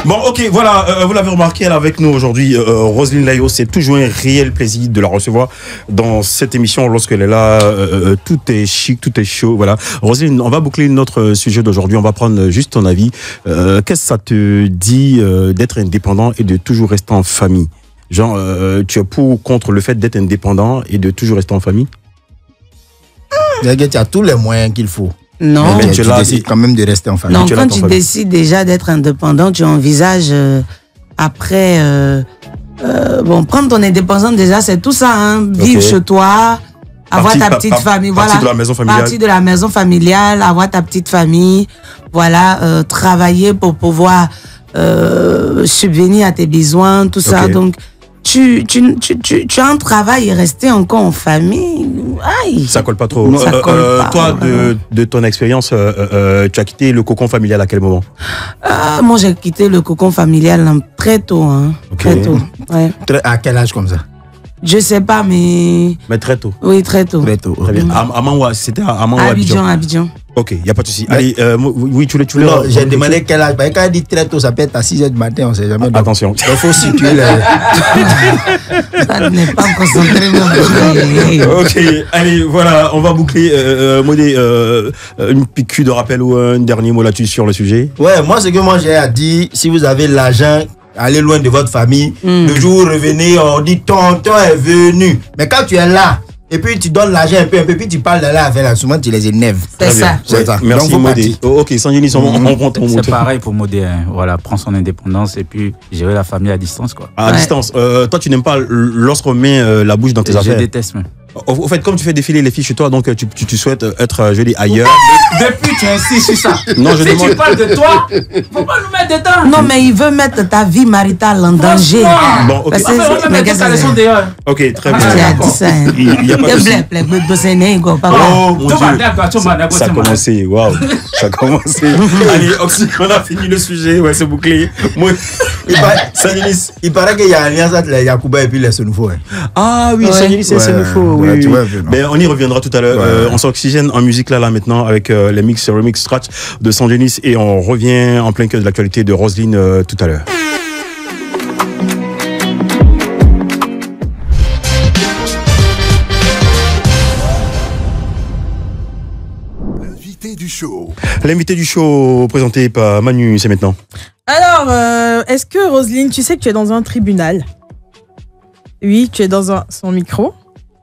Bon, ok, voilà, vous l'avez remarqué, elle est avec nous aujourd'hui. Roselyne Layo, c'est toujours un réel plaisir de la recevoir dans cette émission lorsqu'elle est là. Tout est chic, tout est chaud, voilà. Roselyne, on va boucler notre sujet d'aujourd'hui. On va prendre juste ton avis. Qu'est-ce que ça te dit d'être indépendant et de toujours rester en famille? Genre, tu es pour ou contre le fait d'être indépendant et de toujours rester en famille?
Tu as tous les moyens qu'il faut.
Non.
Mais tu décides quand même de rester en famille.
Non, quand tu décides déjà d'être indépendant, tu envisages après... bon, prendre ton indépendance déjà, c'est tout ça. Hein. Vivre chez toi, avoir ta petite famille.
Partie de la maison familiale.
Partie de la maison familiale, avoir ta petite famille. Voilà, travailler pour pouvoir subvenir à tes besoins, tout ça. Donc, tu as un travail et rester encore en famille. Aïe.
Ça colle pas trop.
Ça colle pas,
toi, de ton expérience, tu as quitté le cocon familial à quel moment?
Moi, j'ai quitté le cocon familial très tôt. Hein. Très tôt. Ouais.
À quel âge comme ça?
Je sais pas, mais...
Mais très tôt.
Oui, très tôt.
Très tôt.
Très bien. À Manwa, c'était à Manwa,
Abidjan.
Ok, il n'y a pas de souci. Allez, oui, tu l'as.
Non, j'ai demandé quel âge. Quand elle dit très tôt, ça peut être à 6h du matin, on ne sait jamais.
Attention.
Il faut situer les...
Ça n'est pas concentré.
Ok, allez, voilà, on va boucler. Modé, une piqûre de rappel ou un dernier mot là-dessus sur le sujet?
Ouais, moi, ce que moi j'ai à dire, si vous avez l'argent, allez loin de votre famille. Le jour où vous revenez, on dit tonton est venu. Mais quand tu es là, et puis tu donnes l'argent un peu, puis tu parles de là avec là, souvent tu les énerves.
C'est ça.
C'est ça.
Merci Modé. Ok, Sangenis, on prend ton mot.
C'est pareil pour Modé, hein. Voilà, prendre son indépendance et puis gérer la famille à distance, quoi.
À distance. Toi, tu n'aimes pas lorsqu'on met la bouche dans tes affaires?
Je déteste même.
Au fait, comme tu fais défiler les filles chez toi, donc tu souhaites être, je dis, ailleurs.
Depuis, tu insistes sur ça.
Non, je
si
demande...
tu parles de toi, faut pas nous mettre dedans.
Non, mais il veut mettre ta vie maritale en danger.
Bon, ok.
Mais qu'est-ce que c'est
d'ailleurs?
Ok, très bien.
Tu as dit ça.
Il n'y a pas de souci. Oh mon Dieu. Ça a commencé, waouh. Ça a commencé. Allez, Oxy, on a fini le sujet. Ouais, c'est bouclé. Moi,
il paraît qu'il y a une alliance entre les Yacouba et puis les Senufo.
Ah oui, Sangenis, c'est Senufo. Oui.
Tu vois,
ben, on y reviendra tout à l'heure. On s'oxygène en musique là maintenant avec les mix remix scratch de Sangenis et on revient en plein cœur de l'actualité de Roselyne tout à l'heure. L'invité du show présenté par Manu, c'est maintenant.
Alors, est-ce que Roselyne, tu sais que tu es dans un tribunal? Oui, tu es dans son micro.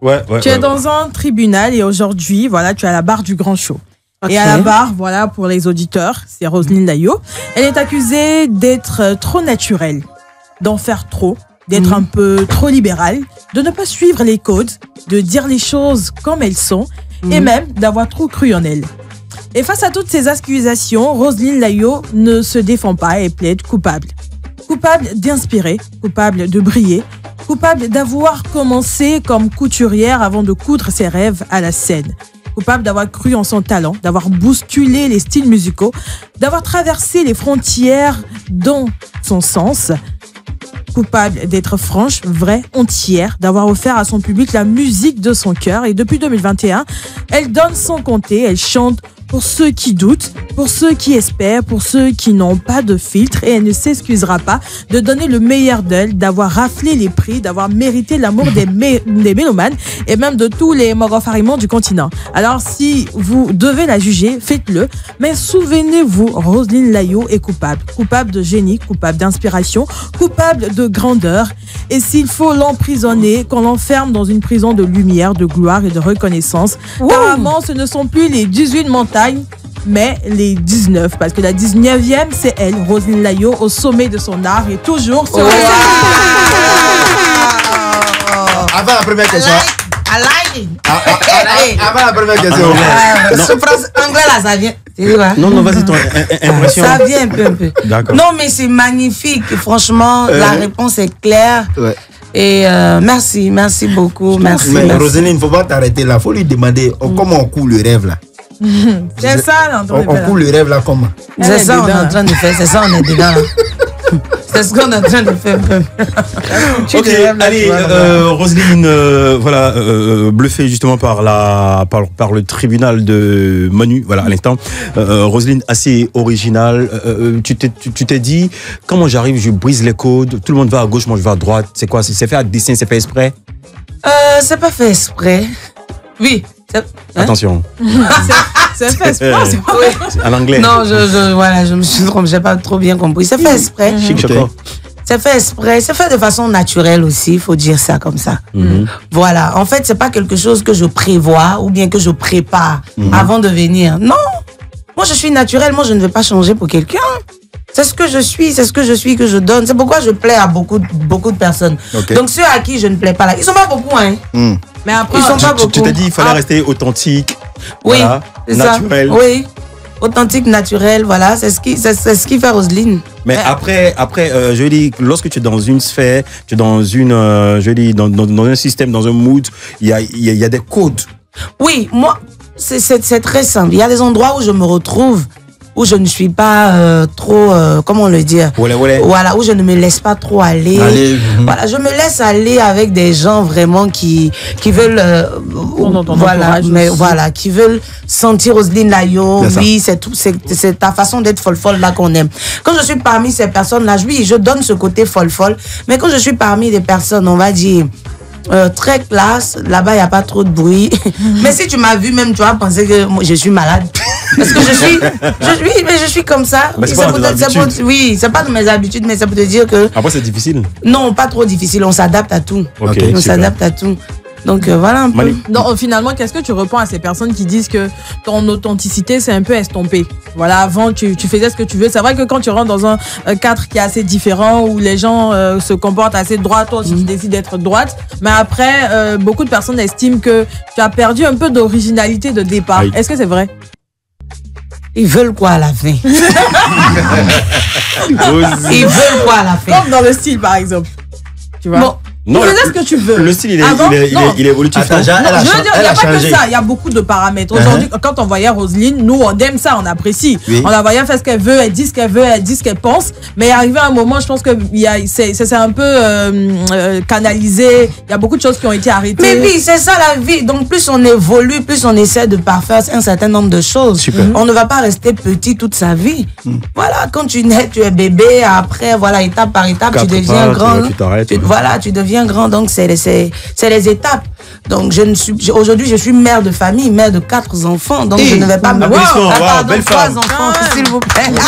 Ouais.
Tu es dans un tribunal et aujourd'hui, voilà, tu es à la barre du Grand Show. Okay. Et à la barre, voilà, pour les auditeurs, c'est Roselyne Layo. Elle est accusée d'être trop naturelle, d'en faire trop, d'être un peu trop libérale, de ne pas suivre les codes, de dire les choses comme elles sont et même d'avoir trop cru en elle. Et face à toutes ces accusations, Roselyne Layo ne se défend pas et plaide coupable. Coupable d'inspirer, coupable de briller, coupable d'avoir commencé comme couturière avant de coudre ses rêves à la scène. Coupable d'avoir cru en son talent, d'avoir bousculé les styles musicaux, d'avoir traversé les frontières dans son sens. Coupable d'être franche, vraie, entière, d'avoir offert à son public la musique de son cœur. Et depuis 2021, elle donne sans compter, elle chante pour ceux qui doutent, pour ceux qui espèrent, pour ceux qui n'ont pas de filtre. Et elle ne s'excusera pas de donner le meilleur d'elle, d'avoir raflé les prix, d'avoir mérité l'amour des mélomanes et même de tous les morofarimons du continent. Alors si vous devez la juger, faites-le. Mais souvenez-vous, Roselyne Layo est coupable. Coupable de génie, coupable d'inspiration, coupable de grandeur. Et s'il faut l'emprisonner, qu'on l'enferme dans une prison de lumière, de gloire et de reconnaissance. Apparemment, ce ne sont plus les 18 montagnes, mais les 19, parce que la 19e, c'est elle, Roselyne Layo, au sommet de son art et toujours sur
Avant la première question.
I like it.
Avant la première question.
Souffrance anglais là, ça vient.
Non, vas-y, ton impression.
Ça vient un peu.
D'accord.
Non, mais c'est magnifique. Franchement, la réponse est claire.
Ouais.
Et merci beaucoup. Merci.
Mais
merci.
Roselyne, il ne faut pas t'arrêter là. Il faut lui demander comment on coule le rêve là.
C'est ça,
on coule le rêve là comment?
C'est ça on est en train de faire. C'est ça on est dedans là. C'est ce qu'on est en train de faire.
Ok, allez, Roselyne, voilà, bluffée justement par le tribunal de Manu, voilà, à l'instant. Roselyne, assez originale. Tu t'es dit, comment j'arrive, je brise les codes, tout le monde va à gauche, moi je vais à droite. C'est quoi? C'est fait à dessein, c'est fait exprès?
C'est pas fait exprès. Oui.
Attention.
C'est fait exprès, c'est pas
En anglais.
Non, voilà, je me suis trompé, j'ai pas trop bien compris. C'est fait exprès.
Chic,
C'est fait exprès, c'est fait de façon naturelle aussi, il faut dire ça comme ça. Voilà, en fait, c'est pas quelque chose que je prévois ou bien que je prépare avant de venir. Non, moi je suis naturelle, moi je ne vais pas changer pour quelqu'un. C'est ce que je suis que je donne. C'est pourquoi je plais à beaucoup de personnes.
Okay.
Donc ceux à qui je ne plais pas là, ils sont pas beaucoup, hein.
Mais après,
Ils sont pas beaucoup.
Tu t'es dit il fallait rester authentique,
Oui,
voilà,
c'est ça.
naturel.
Oui, authentique, naturel, voilà, c'est ce qui fait Roselyne.
Mais après, je dis, lorsque tu es dans une sphère, tu es dans une, je dis, dans un système, dans un mood, il y a des codes.
Oui, moi, c'est très simple. Il y a des endroits où je me retrouve, où je ne suis pas trop, comment le dire, voilà, où je ne me laisse pas trop aller. Voilà, je me laisse aller avec des gens vraiment qui veulent, voilà, mais aussi. Voilà, qui veulent sentir Roselyne Layo. Oui, c'est ta façon d'être folle là qu'on aime. Quand je suis parmi ces personnes là, oui, je donne ce côté folle, mais quand je suis parmi des personnes, on va dire, très classe, là-bas il n'y a pas trop de bruit. Mais si tu m'as vu même, tu vas penser que je suis malade. Parce que je suis comme ça.
Mais
oui, c'est pas de mes habitudes, mais ça peut te dire que.
Après c'est difficile.
Non, pas trop difficile, on s'adapte à tout.
Okay,
on s'adapte à tout. Donc voilà un peu.
Non, finalement, qu'est-ce que tu réponds à ces personnes qui disent que ton authenticité c'est un peu estompé? Voilà, avant tu faisais ce que tu veux. C'est vrai que quand tu rentres dans un cadre qui est assez différent, où les gens se comportent assez droit, toi aussi tu décides d'être droite. Mais après, beaucoup de personnes estiment que tu as perdu un peu d'originalité de départ. Aïe. Est-ce que c'est vrai?
Ils veulent quoi à la fin? Ils veulent quoi à la fin?
Comme dans le style par exemple. Tu vois? Bon.
Non,
tu faisais ce que tu veux.
Le style, il est évolutif.
Attends, je veux dire, il n'y a pas que ça, il y a beaucoup de paramètres. Aujourd'hui, quand on voyait Roselyne, nous, on aime ça, on apprécie. Oui. On la voyait faire ce qu'elle veut, elle dit ce qu'elle veut, elle dit ce qu'elle pense. Mais arrivé à un moment, je pense que c'est un peu canalisé. Il y a beaucoup de choses qui ont été arrêtées.
Mais oui, c'est ça la vie. Donc, plus on évolue, plus on essaie de parfaire un certain nombre de choses. Super. On ne va pas rester petit toute sa vie. Voilà, quand tu nais, tu es bébé. Après, voilà, étape par étape, tu deviens grand.
Tu t'arrêtes.
Voilà, tu deviens grand, donc c'est les étapes. Donc aujourd'hui je suis mère de famille, mère de 4 enfants, donc je ne vais pas me voir.
Belle
3 enfants, s'il vous plaît.
Il y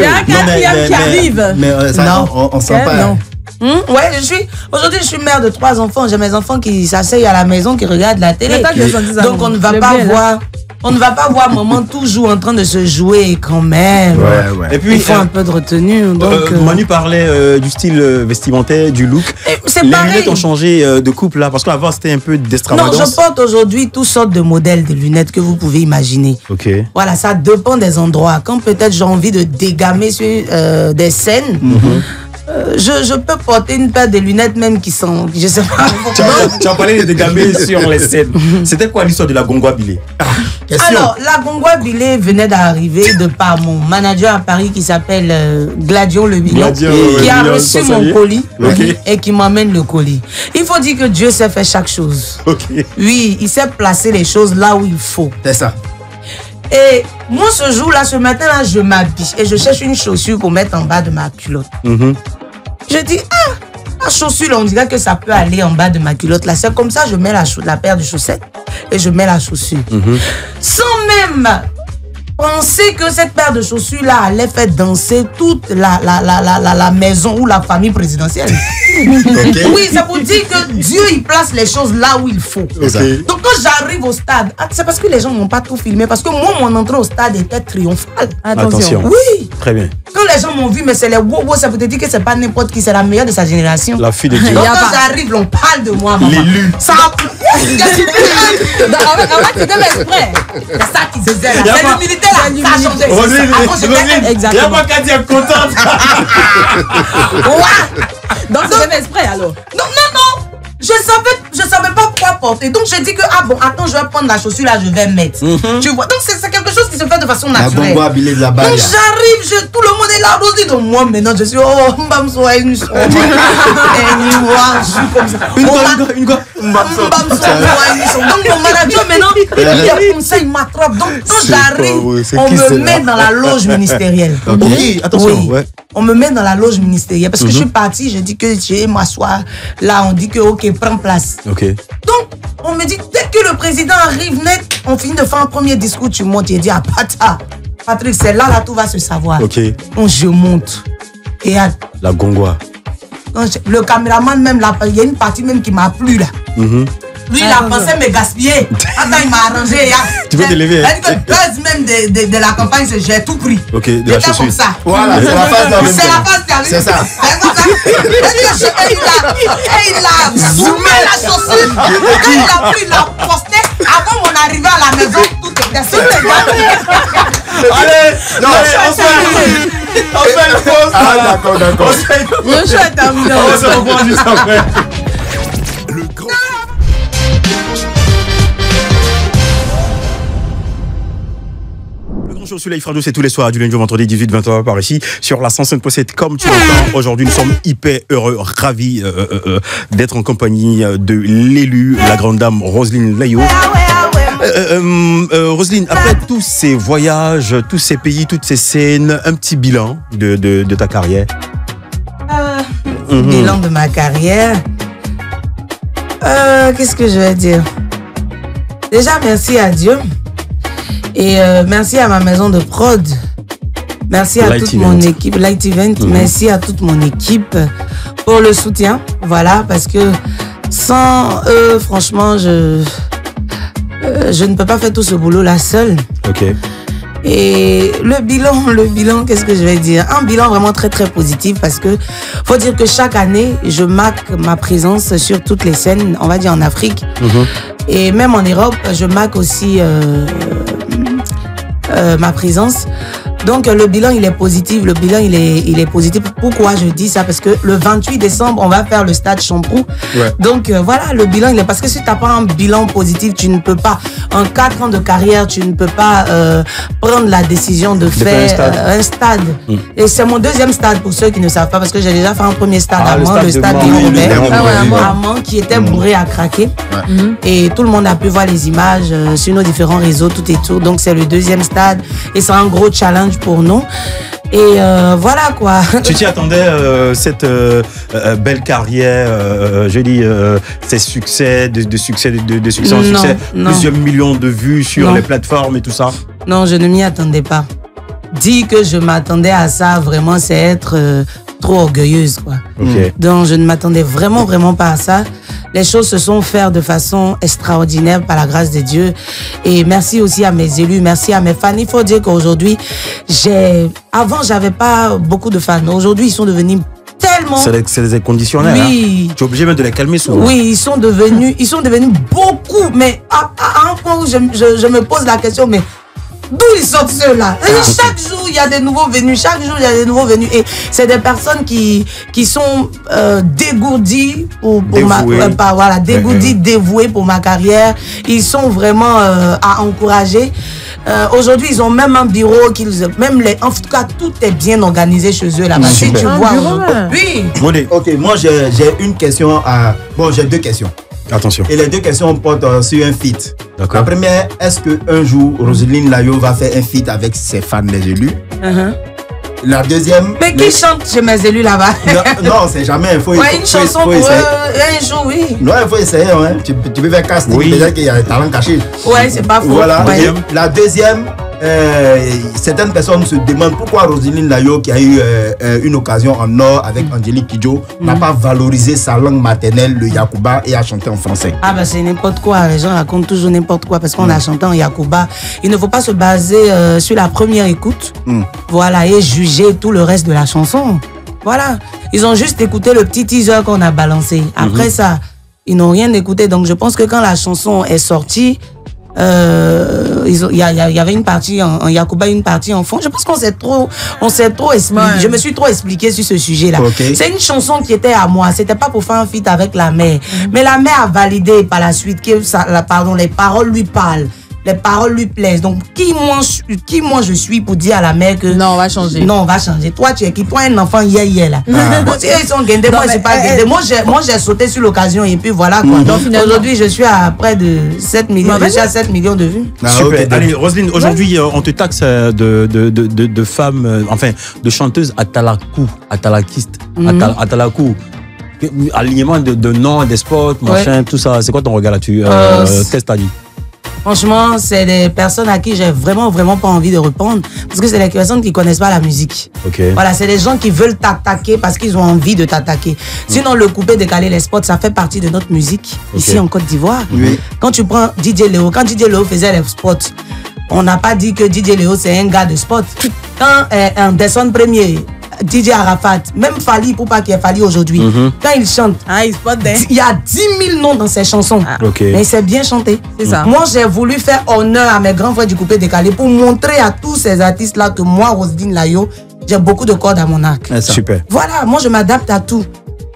a un quatrième qui arrive.
Mais ça, on sent pas.
Ouais, aujourd'hui je suis mère de 3 enfants. J'ai mes enfants qui s'asseyent à la maison, qui regardent la télé. Donc on ne va pas voir. On ne va pas voir maman toujours en train de se jouer quand même.
Ouais.
Et puis,
il faut un peu de retenue. Donc,
Manu parlait du style vestimentaire, du look. Les lunettes ont changé de coupe là, parce qu'avant c'était un peu d'extravagance.
Non, je porte aujourd'hui toutes sortes de modèles de lunettes que vous pouvez imaginer.
Ok.
Voilà, ça dépend des endroits. Quand peut-être j'ai envie de dégamer sur des scènes, je peux porter une paire de lunettes même qui sont, je sais pas.
Tu as parlé de dégamer sur les scènes. C'était quoi l'histoire de la Gongwa Bilé?
Alors, la Gongwa Bilé venait d'arriver de par mon manager à Paris qui s'appelle Gladion Le Billon, qui a reçu mon colis et qui m'emmène le colis. Il faut dire que Dieu sait faire chaque chose. Oui, il sait placer les choses là où il faut.
C'est ça.
Et moi, ce jour-là, ce matin-là, je m'habille et je cherche une chaussure pour mettre en bas de ma culotte. Je dis, la chaussure, là, on dirait que ça peut aller en bas de ma culotte. Là, c'est comme ça, je mets la paire de chaussettes et je mets la chaussure. Sans même penser que cette paire de chaussures-là allait faire danser toute la maison ou la famille présidentielle. Oui, ça vous dit que Dieu, il place les choses là où il faut. Donc, quand j'arrive au stade, c'est parce que les gens n'ont pas tout filmé, parce que moi, mon entrée au stade était triomphale.
Attention.
Oui.
Très bien.
Quand les gens m'ont vu, mais c'est les wow, ça veut te dire que c'est pas n'importe qui, c'est la meilleure de sa génération.
La fille de Dieu.
Donc, quand j'arrive, on parle de moi, maman.
L'élu.
Ça c'était l'exprès. C'est ça qui se faisait là. C'est l'humilité là. Ça a changé.
Il n'y a pas qu'à dire contente.
Donc c'était exprès alors?
Non. Je savais pas quoi porter. Donc j'ai dit que attends, je vais prendre la chaussure là, je vais mettre. Tu vois. Donc c'est quelque chose qui se fait de façon naturelle. Donc j'arrive, tout le monde est là. Donc moi maintenant je suis une suis comme ça. Une quoi? Donc mon manager maintenant il conseille m'attrape. Donc quand j'arrive, on me met dans la loge ministérielle.
Ok, attention.
On me met dans la loge ministérielle parce que je suis partie, je dis que je vais m'asseoir. Là, on dit que ok, prends place.
Donc,
on me dit dès que le président arrive net, on finit de faire un premier discours, tu montes et dis à Pata. Patrick, c'est là, tout va se savoir.
Ok.
Donc, je monte. Et
la gongoa.
Le caméraman, même, il y a une partie même qui m'a plu, là. Lui, il a pensé me gaspiller. Attends, il m'a arrangé.
Tu peux te lever.
Il que le buzz même de la campagne, j'ai tout pris.
Ok, de la chaussure.
Comme ça.
Voilà, c'est la phase d'arrivée.
C'est la phase d'arrivée.
C'est ça.
Et il a zoomé la chaussure. Quand il a pris, il a posté. Avant mon arrivée à la maison, tout était sur les gars.
Allez, on fait le pause.
Ah, d'accord.
Le show est terminé.
On se revoit juste après. Sur Live Radio, c'est tous les soirs du lundi au vendredi 18-20h par ici sur la 105.7 comme tu l'entends. Aujourd'hui, nous sommes hyper heureux, ravis d'être en compagnie de l'élu, la grande dame Roselyne Layo. Roselyne, après tous ces voyages, tous ces pays, toutes ces scènes, un petit bilan de ta carrière.
Bilan de ma carrière. Qu'est-ce que je vais dire? Déjà, merci à Dieu. Et merci à ma maison de prod. Merci à toute mon équipe, Light Event. Merci à toute mon équipe pour le soutien. Voilà, parce que sans eux, franchement, je ne peux pas faire tout ce boulot-là seul.
Ok.
Et le bilan, qu'est-ce que je vais dire? Un bilan vraiment très très positif parce que faut dire que chaque année, je marque ma présence sur toutes les scènes, on va dire en Afrique. Et même en Europe, je marque aussi ma présence. Donc le bilan il est positif, il est positif. Pourquoi je dis ça? Parce que le 28 décembre, on va faire le stade Champrou. Ouais. Donc voilà, le bilan il est parce que si tu n'as pas un bilan positif, tu ne peux pas, en 4 ans de carrière, tu ne peux pas prendre la décision de faire un stade. Et c'est mon deuxième stade pour ceux qui ne savent pas, parce que j'ai déjà fait un premier stade à Mans, le stade de Mans qui était bourré à craquer. Et tout le monde a pu voir les images sur nos différents réseaux, tout et tout. Donc c'est le deuxième stade et c'est un gros challenge pour nous. Et voilà quoi.
Tu t'y attendais, cette belle carrière, je dis, ces succès, de succès en succès, plusieurs millions de vues sur les plateformes et tout ça?
Non, je ne m'y attendais pas. Dire que je m'attendais à ça, vraiment, c'est être trop orgueilleuse, quoi. Donc, je ne m'attendais vraiment pas à ça. Les choses se sont faites de façon extraordinaire par la grâce de Dieu. Et merci aussi à mes élus, merci à mes fans. Il faut dire qu'aujourd'hui, avant, j'avais pas beaucoup de fans. Aujourd'hui, ils sont devenus tellement...
C'est les inconditionnels.
Oui.
Hein. Tu es obligé même de les calmer souvent.
Oui, ils sont devenus beaucoup. Mais à un point où je me pose la question, mais d'où ils sortent ceux-là? Chaque jour, il y a des nouveaux venus. Et c'est des personnes qui sont dégourdies dévouées pour ma carrière. Ils sont vraiment à encourager. Aujourd'hui, ils ont même un bureau en tout cas, tout est bien organisé chez eux là-bas. Si tu vois. Oui.
Ok, moi j'ai une question j'ai 2 questions.
Attention.
Et les 2 questions portent sur un feat.
D'accord.
La première, est-ce qu'un jour, Roselyne Layo va faire un feat avec ses fans, les élus? La deuxième...
Mais qui chante chez mes élus là-bas?
Non, c'est jamais.
Une chanson pour eux, un jour, oui.
Non, il faut essayer. Hein. Tu peux faire casting, déjà qu'il y a un talent caché.
Ouais, c'est pas faux.
Voilà. La deuxième... certaines personnes se demandent pourquoi Roselyne Layo, qui a eu une occasion en or avec Angélique Kidjo, n'a pas valorisé sa langue maternelle, le Yakuba, et a chanté en français.
Ah bah c'est n'importe quoi, les gens racontent toujours n'importe quoi parce qu'on a chanté en Yakuba. Il ne faut pas se baser sur la première écoute, voilà, et juger tout le reste de la chanson. Voilà, ils ont juste écouté le petit teaser qu'on a balancé. Après ça, ils n'ont rien écouté. Donc je pense que quand la chanson est sortie, il y avait une partie en Yakuba, une partie en fond. Je pense qu'on s'est trop expliqué. Ouais. Je me suis trop expliqué sur ce sujet-là. C'est une chanson qui était à moi. C'était pas pour faire un feat avec la mère. Mais la mère a validé par la suite que les paroles lui parlent. Les paroles lui plaisent. Donc, qui moi je suis pour dire à la mère que...
Non, on va changer.
Non, on va changer. Toi, tu es qui? Toi, un enfant hier là. Ils sont guindés, moi, c'est pas guindé. Moi, j'ai sauté sur l'occasion et puis voilà quoi. Aujourd'hui, je suis à près de 7 millions. Je suis à 7 millions de vues.
Super. Allez, Roselyne, aujourd'hui, on te taxe de femmes, enfin, de chanteuses atalakistes, atalakou. Alignement de noms, des spots, machin, tout ça. C'est quoi ton regard là-dessus? Qu'est-ce que t'as dit?
Franchement, c'est des personnes à qui j'ai vraiment pas envie de répondre. Parce que c'est des personnes qui connaissent pas la musique.
Okay.
Voilà, c'est des gens qui veulent t'attaquer parce qu'ils ont envie de t'attaquer. Sinon, le coupé, décalé, les spots, ça fait partie de notre musique ici en Côte d'Ivoire.
Oui.
Quand tu prends DJ Léo, quand DJ Léo faisait les spots, on n'a pas dit que DJ Léo c'est un gars de spot. Quand un Desson Premier, DJ Arafat, même Fali, pour pas qu'il y ait Fali aujourd'hui, quand il chante, il y a 10 000 noms dans ses chansons. Mais c'est bien chanté.
C'est ça.
Moi, j'ai voulu faire honneur à mes grands frères du coupé décalé pour montrer à tous ces artistes-là que moi, Roselyne Layo, j'ai beaucoup de cordes à mon arc.
Super.
Voilà, moi, je m'adapte à tout.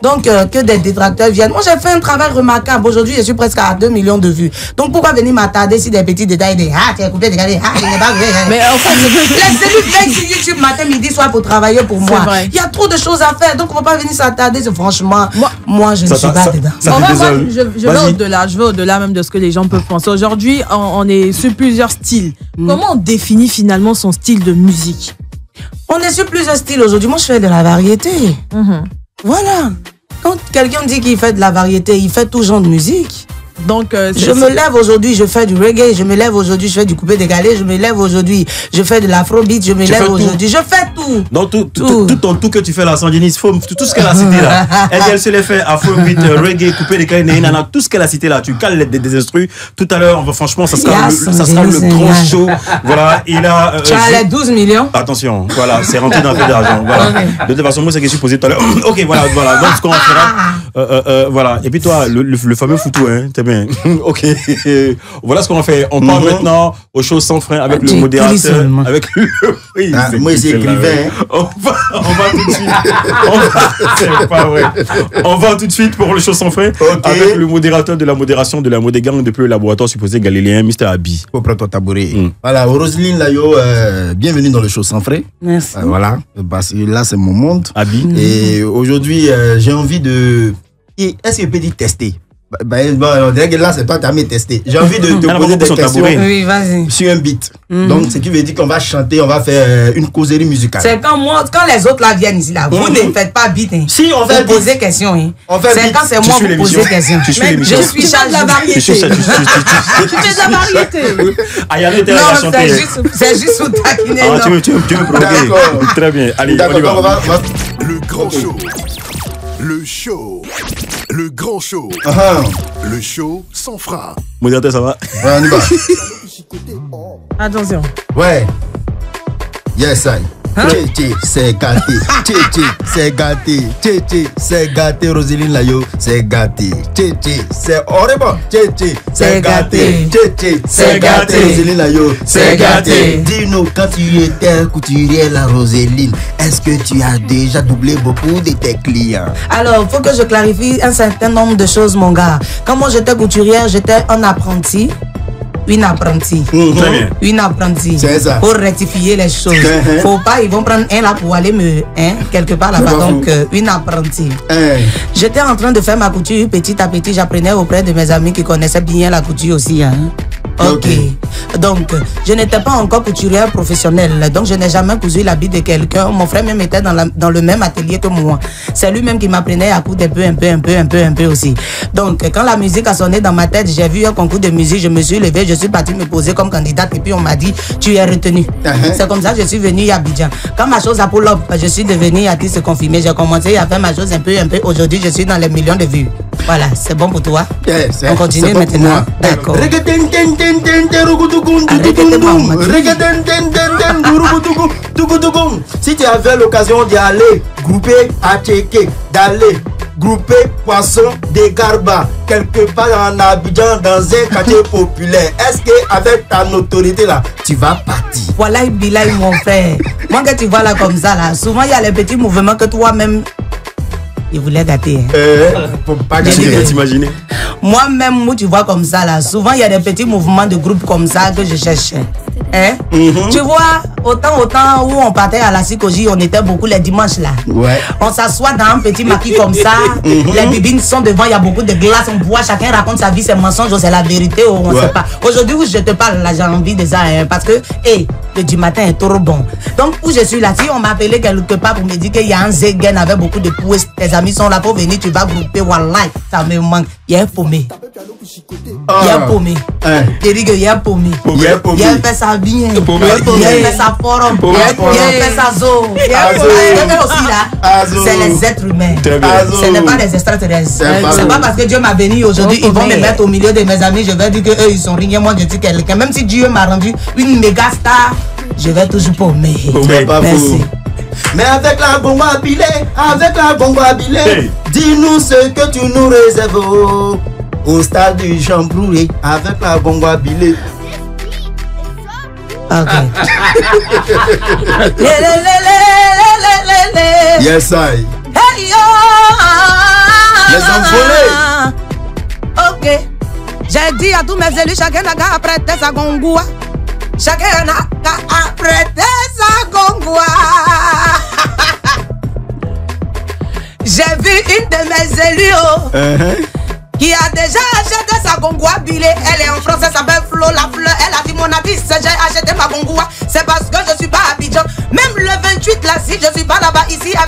Donc, que des détracteurs viennent. Moi, j'ai fait un travail remarquable. Aujourd'hui, je suis presque à 2 millions de vues. Donc, pourquoi venir m'attarder sur des petits détails de tu as coupé, décalé, il n'est pas vrai.
Mais en fait,
laissez-lui sur YouTube matin, midi, soir pour travailler pour moi. Il y a trop de choses à faire. Donc, on ne va pas venir s'attarder. Franchement, moi, je ne suis pas dedans.
Je vais au-delà même de ce que les gens peuvent penser. Aujourd'hui, on est sur plusieurs styles. Comment on définit finalement son style de musique?
On est sur plusieurs styles aujourd'hui. Moi, je fais de la variété. Voilà. Quand quelqu'un dit qu'il fait de la variété, il fait tout genre de musique.
Donc,
je me lève aujourd'hui, je fais du reggae. Je me lève aujourd'hui, je fais du coupé décalé. Je me lève aujourd'hui, je fais de l'afrobeat. Je me lève aujourd'hui, je fais tout.
Donc, tout que tu fais là, Sandiniste, tout ce qu'elle a cité là, elle se les fait afrobeat, reggae, coupé décalé, tout ce qu'elle a cité là, tu cales des instrus. Tout à l'heure, franchement, ça sera le grand show. Voilà, il a.
Tu as les 12 millions.
Attention, voilà, c'est rentré dans un peu d'argent. Voilà. De toute façon, moi, c'est ce que je suis posé tout à l'heure. Ok, voilà. Donc, ce qu'on fera, voilà. Et puis toi, le fameux foutou, hein, t'es bien. Ok. Voilà ce qu'on fait. On part maintenant aux choses sans frein avec le modérateur. Avec le. Oui,
moi, c'est écrivain.
On va tout de suite. C'est pas vrai. On va tout de suite pour les choses sans frein avec le modérateur de la modération de la Modégang depuis le laboratoire supposé galiléen, Mr. Abi.
Faut prendre ton tabouret. Voilà, Roselyne Layo, bienvenue dans le show sans frais.
Merci.
Voilà, parce que là, c'est mon monde.
Abi.
Et aujourd'hui, j'ai envie de. Est-ce que je peux dire tester? On dirait que là, c'est pas terminé tester. J'ai envie de te poser des questions sur un beat. Donc, ce qui veut dire qu'on va chanter, on va faire une causerie musicale.
C'est quand les autres là viennent ici, là, vous ne faites pas beat. Hein.
Si, on fait
poser questions. Hein. C'est quand c'est moi qui pose questions.
Je suis chargé de la variété. Tu fais de la variété.
Ah, il y a l'intérêt à chanter.
C'est juste pour taquiner.
Ah, tu veux provoquer. Très bien. Allez, on y va.
Le grand show. Le show. Le grand show. Le show sans frein.
Modérateur, ça va?
Ouais, on y va.
Attention.
Ouais. Yes, I. Tché, c'est gâté. Tché, c'est gâté. Tché, c'est gâté. Roselyne Layo, c'est gâté. Tché, c'est horrible. Tché, c'est gâté. Tché, c'est gâté. Roselyne Layo, c'est gâté. Dis-nous, quand tu étais couturière, la Roselyne, est-ce que tu as déjà doublé beaucoup de tes clients?
Alors, il faut que je clarifie un certain nombre de choses, mon gars. Quand moi j'étais couturière, j'étais un apprenti. Une apprentie. Une apprentie.
C'est ça.
Pour rectifier les choses. Faut pas, ils vont prendre un là pour aller me. Quelque part là-bas. Donc, une apprentie. J'étais en train de faire ma couture petit à petit. J'apprenais auprès de mes amis qui connaissaient bien la couture aussi. Ok. Donc, je n'étais pas encore couturière professionnelle. Donc, je n'ai jamais cousu l'habit de quelqu'un. Mon frère même était dans le même atelier que moi. C'est lui-même qui m'apprenait à coudre un peu aussi. Donc, quand la musique a sonné dans ma tête, j'ai vu un concours de musique, je me suis levée, je suis partie me poser comme candidate et puis on m'a dit, tu es retenue. C'est comme ça que je suis venue à Abidjan. Quand ma chose a pull up, je suis devenue artiste confirmée. J'ai commencé à faire ma chose un peu. Aujourd'hui, je suis dans les millions de vues. Voilà, c'est bon pour toi? On continue maintenant. D'accord.
Si tu avais l'occasion d'y aller, grouper à checker, d'aller grouper poisson de Garba quelque part en Abidjan dans un quartier populaire, est-ce que avec ta notoriété là, tu vas partir?
Voilà, Bilal, mon frère. Moi, quand tu vois là comme ça là, souvent il y a les petits mouvements que toi-même il voulait gâter.
Faut pas
t'imaginer.
Moi-même, moi, tu vois comme ça là, souvent il y a des petits mouvements de groupe comme ça que je cherchais. Tu vois, autant où on partait à la psychologie, on était beaucoup les dimanches là. On s'assoit dans un petit maquis comme ça, les bibines sont devant, il y a beaucoup de glace, on boit, chacun raconte sa vie, ses mensonges, c'est la vérité, on sait pas. Aujourd'hui où je te parle là, j'ai envie de ça, parce que, du matin est trop bon. Donc, où je suis là, si on m'a appelé quelque part pour me dire qu'il y a un Zegen avec beaucoup de pouets, tes amis sont là pour venir, tu vas grouper, wallah, ça me manque. Il y a un paumé. Il y a un paumé. Je dis qu'il y a un paumé. Il y a un fait ça bien. Il y a un fait ça forum. Il y a un fait ça zo. Et aussi là, c'est les êtres humains. Ce n'est pas les extraterrestres. C'est pas parce que Dieu m'a béni aujourd'hui, ils vont me mettre au milieu de mes amis, je vais dire qu'eux ils sont rien, moi je dis quelqu'un. Même si Dieu m'a rendu une méga star, je vais toujours paumer. Merci.
Mais avec la bombe à billet, dis-nous ce que tu nous réserves au stade du Chambroué, avec la bombe à billet.
Ok.
Yes, I.
Hey yo.
Les envolés.
Ok. J'ai dit à tous mes élus, chacun n'a qu'à prêter sa gongoua. Chacun n'a qu'à prêter sa gongoua. J'ai vu une de mes élus qui a déjà acheté sa gongoua billet. Elle est en France, elle s'appelle Flo la fleur. Elle a dit mon avis, j'ai acheté ma gongoua. C'est parce que je suis pas à Abidjan. Même le 28 là, si je suis pas là-bas, ici à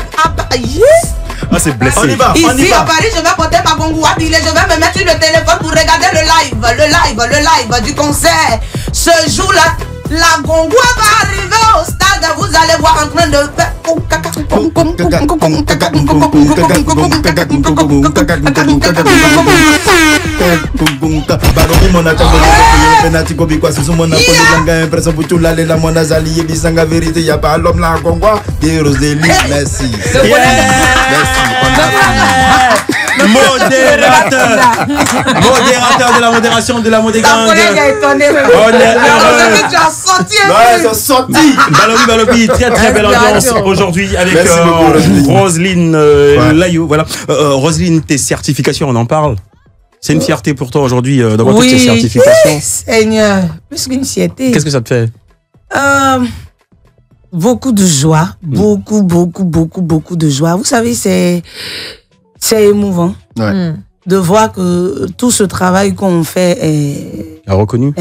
Ah, c'est blessé.
Ici à Paris, je vais porter ma gongoua billet. Je vais me mettre sur le téléphone pour regarder le live du concert. Ce jour-là, la gongoua va arriver au stade. Vous allez voir en train de faire.
Modérateur de la modération de la modégang. Balobi, très belle ambiance aujourd'hui avec Roselyne Layou. Voilà. Roselyne, tes certifications, on en parle. C'est une fierté pour toi aujourd'hui d'avoir toutes ces certifications.
Seigneur, plus qu'une fierté.
Qu'est-ce que ça te fait?
Beaucoup de joie, beaucoup de joie. Vous savez, c'est émouvant de voir que tout ce travail qu'on fait est reconnu,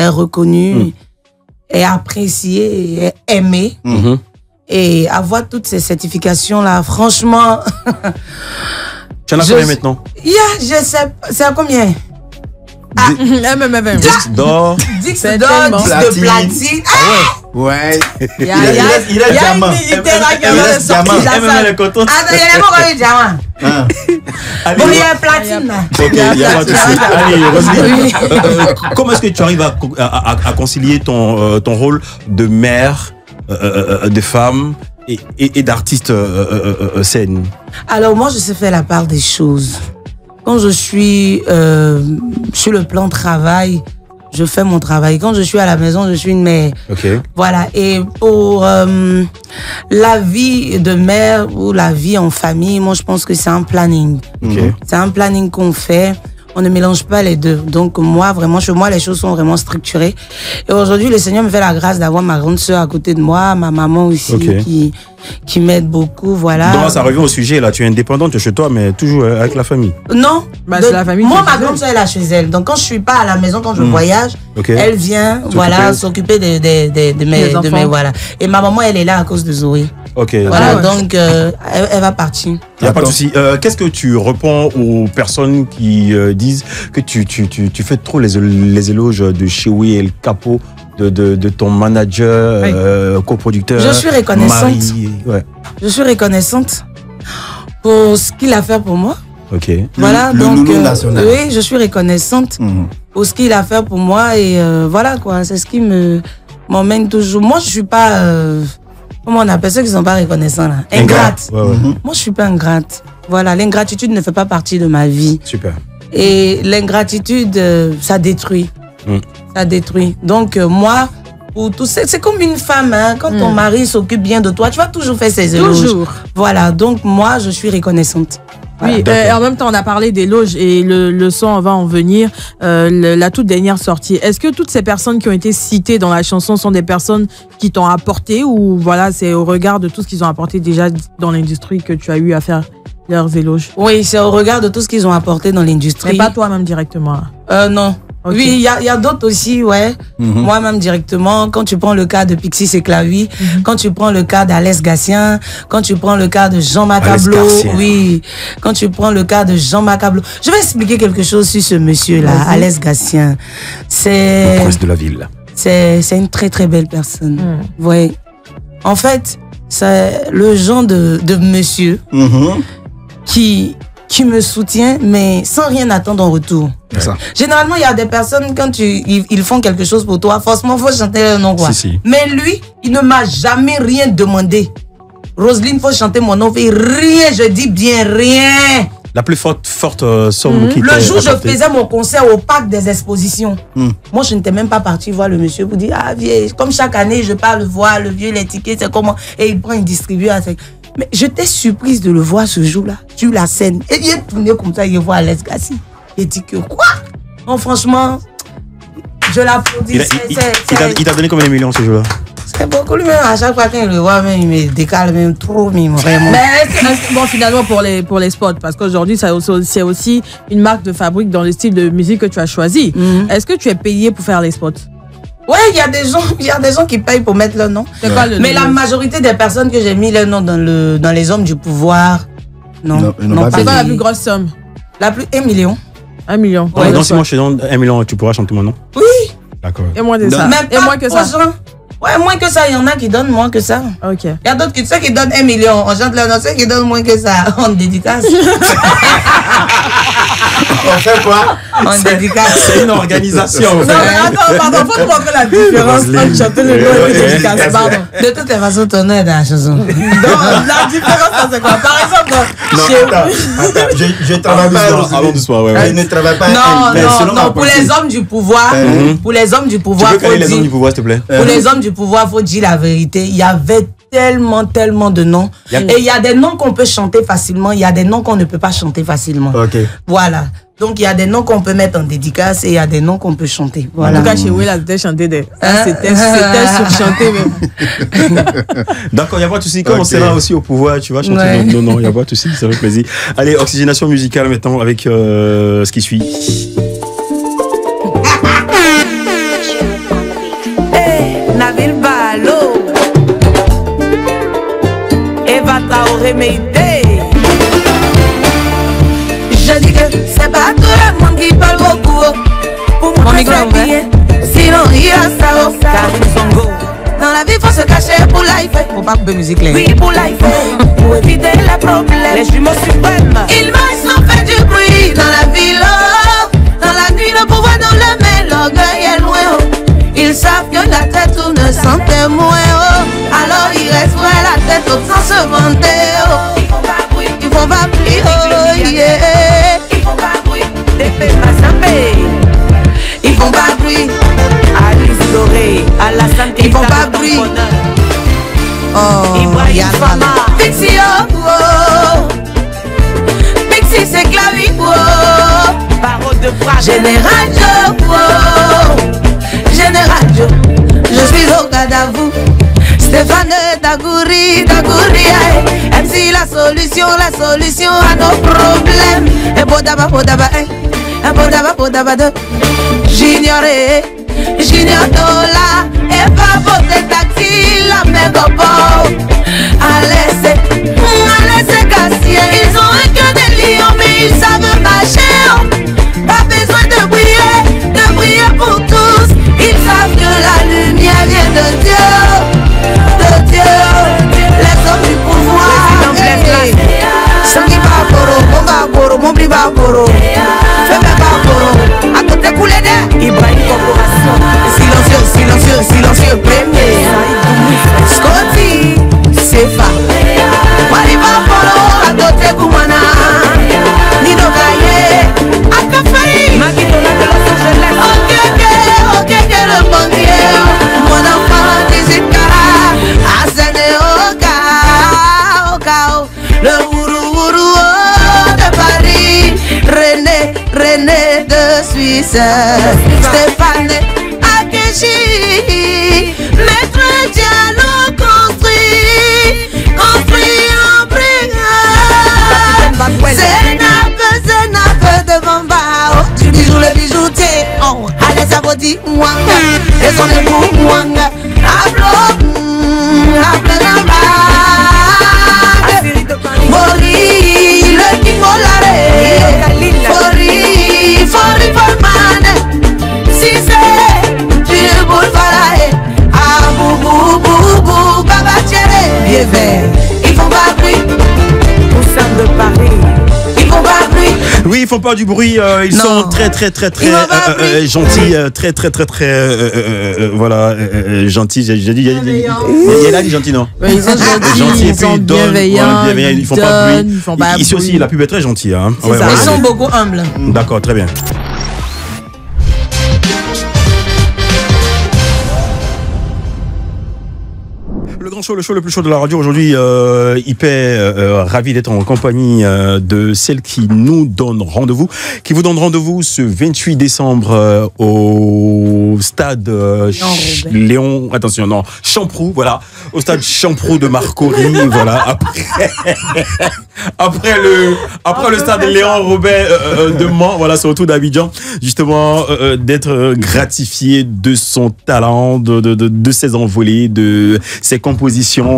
est apprécié, est aimé. Et avoir toutes ces certifications-là, franchement...
Tu en as combien maintenant?
Je sais, c'est à combien?
Disque d'or.
Disque d'or, disque de platine.
Ouais.
Il y a diamant. Il reste diamant. Il y a combien de diamants? Bon, il y a platine là.
Ok, il y a pas de souci. Allez, Roselyne, comment est-ce que tu arrives à concilier ton rôle de mère, de femme et d'artiste scène?
Alors moi, je sais faire la part des choses. Quand je suis sur le plan travail, je fais mon travail. Quand je suis à la maison, je suis une mère. Voilà. Et pour la vie de mère ou la vie en famille, moi, je pense que c'est un planning. C'est un planning qu'on fait. On ne mélange pas les deux. Donc moi, vraiment, chez moi, les choses sont vraiment structurées. Et aujourd'hui, le Seigneur me fait la grâce d'avoir ma grande sœur à côté de moi, ma maman aussi, qui m'aide beaucoup, voilà.
Donc ça revient au sujet, là, tu es indépendante chez toi, mais toujours avec la famille.
Non,
c'est la famille.
Moi, ma grande sœur, elle est chez elle. Donc quand je suis pas à la maison, quand je voyage, elle vient, voilà, s'occuper de mes, voilà. Et ma maman, elle est là à cause de Zoé. Voilà, donc elle va partir.
Il n'y a pas de souci. Qu'est-ce que tu réponds aux personnes qui disent que tu fais trop les éloges de Chewy et le capot de ton manager, coproducteur?
Je suis reconnaissante. Je suis reconnaissante pour ce qu'il a fait pour moi. Voilà, donc oui, je suis reconnaissante pour ce qu'il a fait pour moi et voilà quoi, c'est ce qui m'emmène toujours. Moi, je suis pas comment on appelle ceux qui sont pas reconnaissants là? Ingrate. Moi, je suis pas ingrate. Voilà, l'ingratitude ne fait pas partie de ma vie.
Super.
Et l'ingratitude, ça détruit. Ça détruit. Donc moi, pour tout, c'est comme une femme, hein, quand ton mari s'occupe bien de toi, tu vas toujours faire ses éloges. Toujours. Voilà, donc moi, je suis reconnaissante.
Voilà. Oui, en même temps, on a parlé d'éloges et le son, on va en venir. La toute dernière sortie. Est-ce que toutes ces personnes qui ont été citées dans la chanson sont des personnes qui t'ont apporté ou voilà, c'est au regard de tout ce qu'ils ont apporté déjà dans l'industrie que tu as eu à faire leurs éloges?
Oui, c'est au regard de tout ce qu'ils ont apporté dans l'industrie.
Mais pas toi-même directement.
Non. Okay. Oui, il y a d'autres aussi, ouais. Moi-même directement, quand tu prends le cas de Pixie Seclavi, quand tu prends le cas d'Alès Gatien, quand tu prends le cas de Jean Macablo, oui, quand tu prends le cas de Jean Macablo. Je vais expliquer quelque chose sur ce monsieur-là, Alès Gatien. C'est...
Le prince de la ville.
C'est une très très belle personne. Ouais. En fait, c'est le genre de monsieur qui me soutient, mais sans rien attendre en retour.
Ça.
Généralement, il y a des personnes, quand ils font quelque chose pour toi, forcément, il faut chanter leur nom.
Si.
Mais lui, il ne m'a jamais rien demandé. Roselyne, il faut chanter mon nom. Rien, je dis bien rien.
La plus forte somme qui
le jour où je faisais mon concert au parc des expositions, moi, je n'étais même pas partie voir le monsieur pour dire, ah, vieux, comme chaque année, je pars le voir, le vieux, les tickets, c'est comment. Et il prend, il distribue. Mais j'étais surprise de le voir ce jour-là, sur la scène. Et il est tourné comme ça, il voit Alès Gatien. Il dit que quoi? Non, franchement, je l'applaudis.
Il t'a donné combien de millions ce jour-là?
C'est beaucoup lui-même. À chaque fois qu'il le voit, même, il me décale même trop, mais vraiment.
Mais bon, finalement, pour les spots, parce qu'aujourd'hui, c'est aussi une marque de fabrique dans le style de musique que tu as choisi. Est-ce que tu es payé pour faire les spots?
Ouais, il y a des gens qui payent pour mettre leur nom. Mais la majorité des personnes que j'ai mis leur nom dans les hommes du pouvoir, non.
C'est quoi la plus grosse somme?
1 million.
1 million.
Ouais, donc si moi je te donne 1 million, tu pourras chanter mon nom?
Oui.
D'accord.
Et moins de ça.
Et moins que ça. Ouais, moins que ça, il y en a qui donnent moins que ça.
Ok.
Il y a d'autres qui donnent 1 million. On chante leur nom, ceux qui donnent moins que ça, on dédicace.
On fait quoi?
On dédicace.
C'est une organisation.
Non, mais attends, pardon, faut te montrer la différence entre chanter le nom et le dédicace. Pardon.
De toutes les façons, ton nom est dans la chanson.
Non, la différence, c'est quoi? Par exemple,
attends, je travaille pas.
Allons doucement, ouais.
Je ne travaille pas.
Non, pour les hommes du pouvoir,
Tu peux créer les hommes du pouvoir, s'il te plaît?
Pour les hommes du pouvoir, faut dire la vérité. Il y avait tellement de noms. Et il y a des noms qu'on peut chanter facilement, il y a des noms qu'on ne peut pas chanter facilement.
Ok.
Voilà. Donc il y a des noms qu'on peut mettre en dédicace et il y a des noms qu'on peut chanter. Voilà.
En tout cas, chez Willa, c'était chanté c'était surchanté même.
D'accord, il n'y a pas de souci. Comme on sera aussi au pouvoir, tu vas chanter. Non, il n'y a pas de souci, ça fait plaisir. Allez, oxygénation musicale maintenant avec ce qui suit.
Nabil Balo, Eva Traoré Meïté. Je dis que c'est pas tout le monde qui parle beaucoup pour moi c'est bien, sinon il y a ça au Songo. Dans la vie faut se cacher pour life. Faut pas couper musique là. Oui pour life, pour éviter les problèmes. Les jumeaux suprêmes. Ils marchent sans faire du bruit dans la ville. Dans la nuit le pouvoir dans le main, l'orgueil est loin. Ils savent que la tête tourne sans témoin. Alors ils restent vrai la tête haute sans se vanter. Ils font pas bruit, ils font pas bruit. Ils font pas bruit, des faits pas sampés. Ils font pas bruit. Alice Doré, Alassane, ils font pas bruit. Oh, Ibrahim Fama, Pixie, Pixie c'est Clavi, parole de phrase. Général Joe, je suis au cadavre. Stéphane Dagouri, MC la solution à nos problèmes. Et Bodaba, Junior Dola, et pas votre taxi, la mégopo. Allez, c'est Cassier. Ils ont un cœur de lion, mais ils savent marcher. Pas besoin de briller pour tous. Ils savent que la lumière vient de Dieu. Les hommes du pouvoir. Sangi Baboro, mon bri Baboro. Femme Baboro, à côté coulé d'air. Ibrahim Corporation. Silencieux, premier. Scotty, Sefa. Mari Baboro, à côté Koumana. Nino Gaye, Akafari. Magitola de Los Angeles. Ok, le bon Dieu. Mon enfant, 18 carats. Asene Okao. Le Ourou de Paris. René de Suisse. Stéphane Akechi. Maître Diallo construit en brigade. C'est nappe de Bamba. Tu bijou le bijoutier. body mwanga. Eso ne bu mwanga. Hablo, hable la Mori, le kimolare. Fori, man. Si c'est tu boules falae. Ah, bou, baba tchéré. Bien vert. Ils font pas bruit. Au sein de Paris. Ils font pas bruit.
Oui, ils font pas du bruit. Ils sont très gentils, très voilà, gentils. J'ai dit, il y a des gentils, non?
Ils sont gentils, ils sont bienveillants,
ils font pas de bruit. Ici aussi, la pub est très gentille. Hein.
Ouais, ils sont beaucoup humbles.
D'accord, très bien. Le show le plus chaud de la radio aujourd'hui, hyper ravi d'être en compagnie de celle qui nous donne rendez-vous, qui vous donne rendez-vous ce 28 décembre au stade Léon, attention, non, Champroux, voilà, au stade Champroux de Marcory, voilà, après le stade Léon Robert de Mans, voilà, c'est au tour d'Abidjan, justement, d'être gratifié de son talent, de ses envolées, de ses compositions,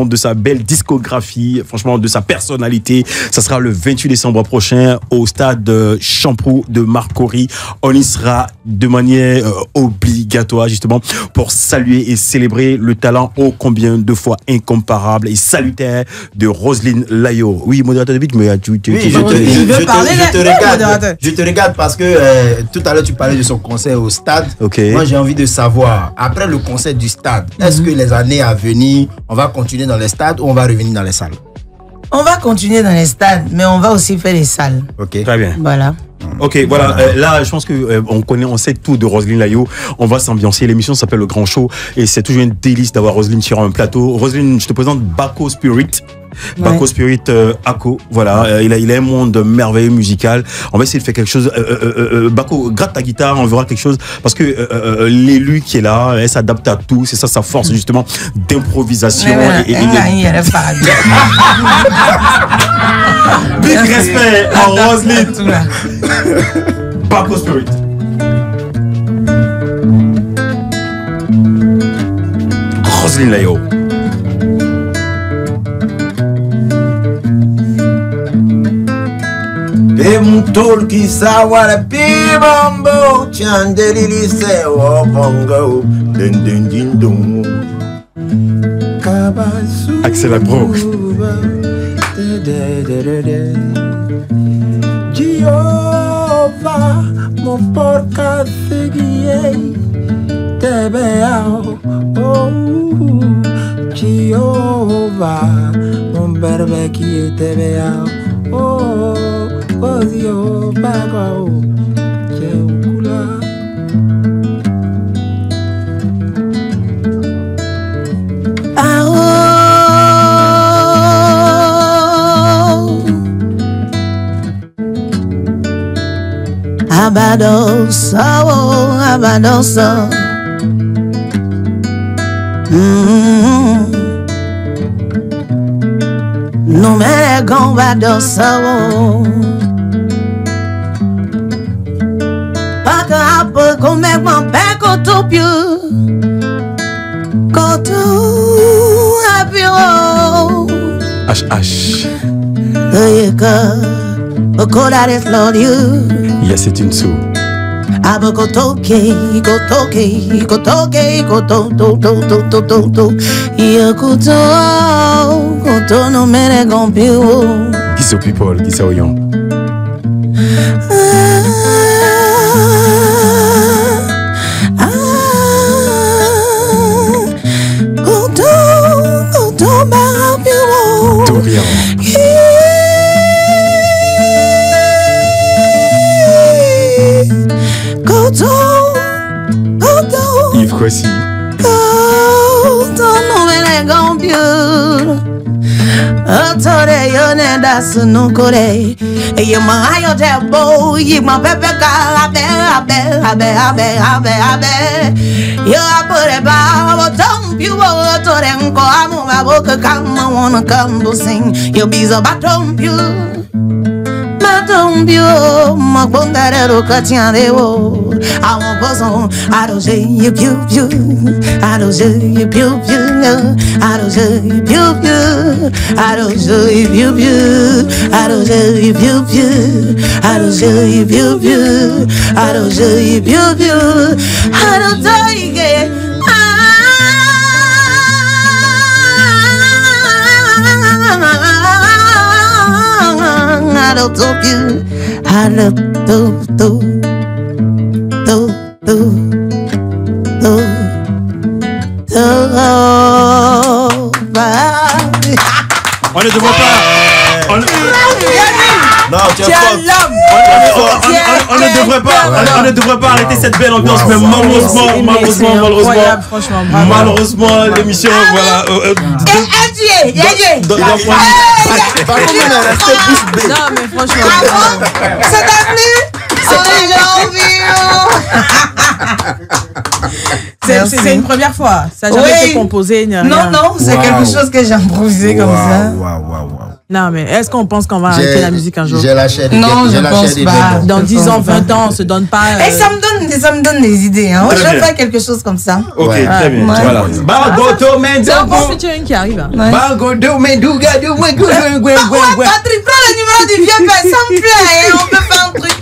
de sa belle discographie, franchement de sa personnalité. Ça sera le 28 décembre prochain au stade Champroux de Marcory. On y sera de manière obligatoire justement pour saluer et célébrer le talent ô combien de fois incomparable et salutaire de Roselyne Layo. Oui, modérateur David, mais je
te regarde parce que tout à l'heure tu parlais de son concert au stade.
Okay.
Moi j'ai envie de savoir, après le concert du stade, est-ce que les années à venir, on va continuer dans les stades ou on va revenir dans les salles?
On va continuer dans les stades, mais on va aussi faire les salles.
Ok, très bien.
Voilà.
Ok, voilà. Là, je pense que on sait tout de Roselyne Layo. On va s'ambiancer. L'émission s'appelle Le Grand Show et c'est toujours une délice d'avoir Roselyne sur un plateau. Roselyne, je te présente Bako Spirit. Bako Spirit Ako, voilà, il a un monde merveilleux musical. On va essayer de faire quelque chose. Bako, gratte ta guitare, on verra quelque chose parce que l'élu qui est là, elle s'adapte à tout. C'est ça sa force justement d'improvisation. Big respect à Roselyne. Bako Spirit. Roselyne Layo.
Mtol kisawara pibambo chandelili sewa bongo den den din dong kabasu
Axel Brok
Jehovah mon porca seguiei tebeao oh Jehovah mon berbe qui tebeao oh Ozio Bagao Jeukula
Abadoso No me gombadoso Paka come mon peko topio Koto apio
HH
Oyeka Okolare Floriu
Yasetunsu
Abakotoke Yakuto Koto no mere gompio
Kiso people, Kisa Oyon
Koto barapio
Dorian Yves Kwasi
no mere gompio Otore yone dasu no kore Ye ma ayo tebo Ye ma pepe ka abe Yo apure ba Otom piu otore nko Amu ma boka kama wanna come to sing Yo bizo batom piu Matombio, Magbondarero, Katianeo. I want boson, I don't say you pew pew. I don't say you pew pew. I don't say you pew pew. I don't say you pew pew. I don't say you pew pew. I don't say you pew pew. I don't say you pew pew. I don't say it. I don't talk you. I love do.
On ne devrait pas.
Non, tu es
on ne devrait pas arrêter cette belle ambiance, mais malheureusement, l'émission, voilà.
Non, mais franchement.
Ça t'a plu?
C'est une première fois. Ça n'a jamais été composé.
Non, c'est quelque chose que j'ai improvisé comme ça.
Non, mais est-ce qu'on pense qu'on va arrêter la musique un jour?
J'ai lâché des
Non, je pense pas.
Dans 10 ans, 20 ans, on se donne pas.
Et ça me donne des idées. Hein. Je vais faire quelque chose comme ça.
Ok, très bien.
Ouais.
Voilà.
C'est un bon featuring qui arrive.
Ouais. Patrick, prends le numéro du vieux père, ça me plaît. On peut faire un truc.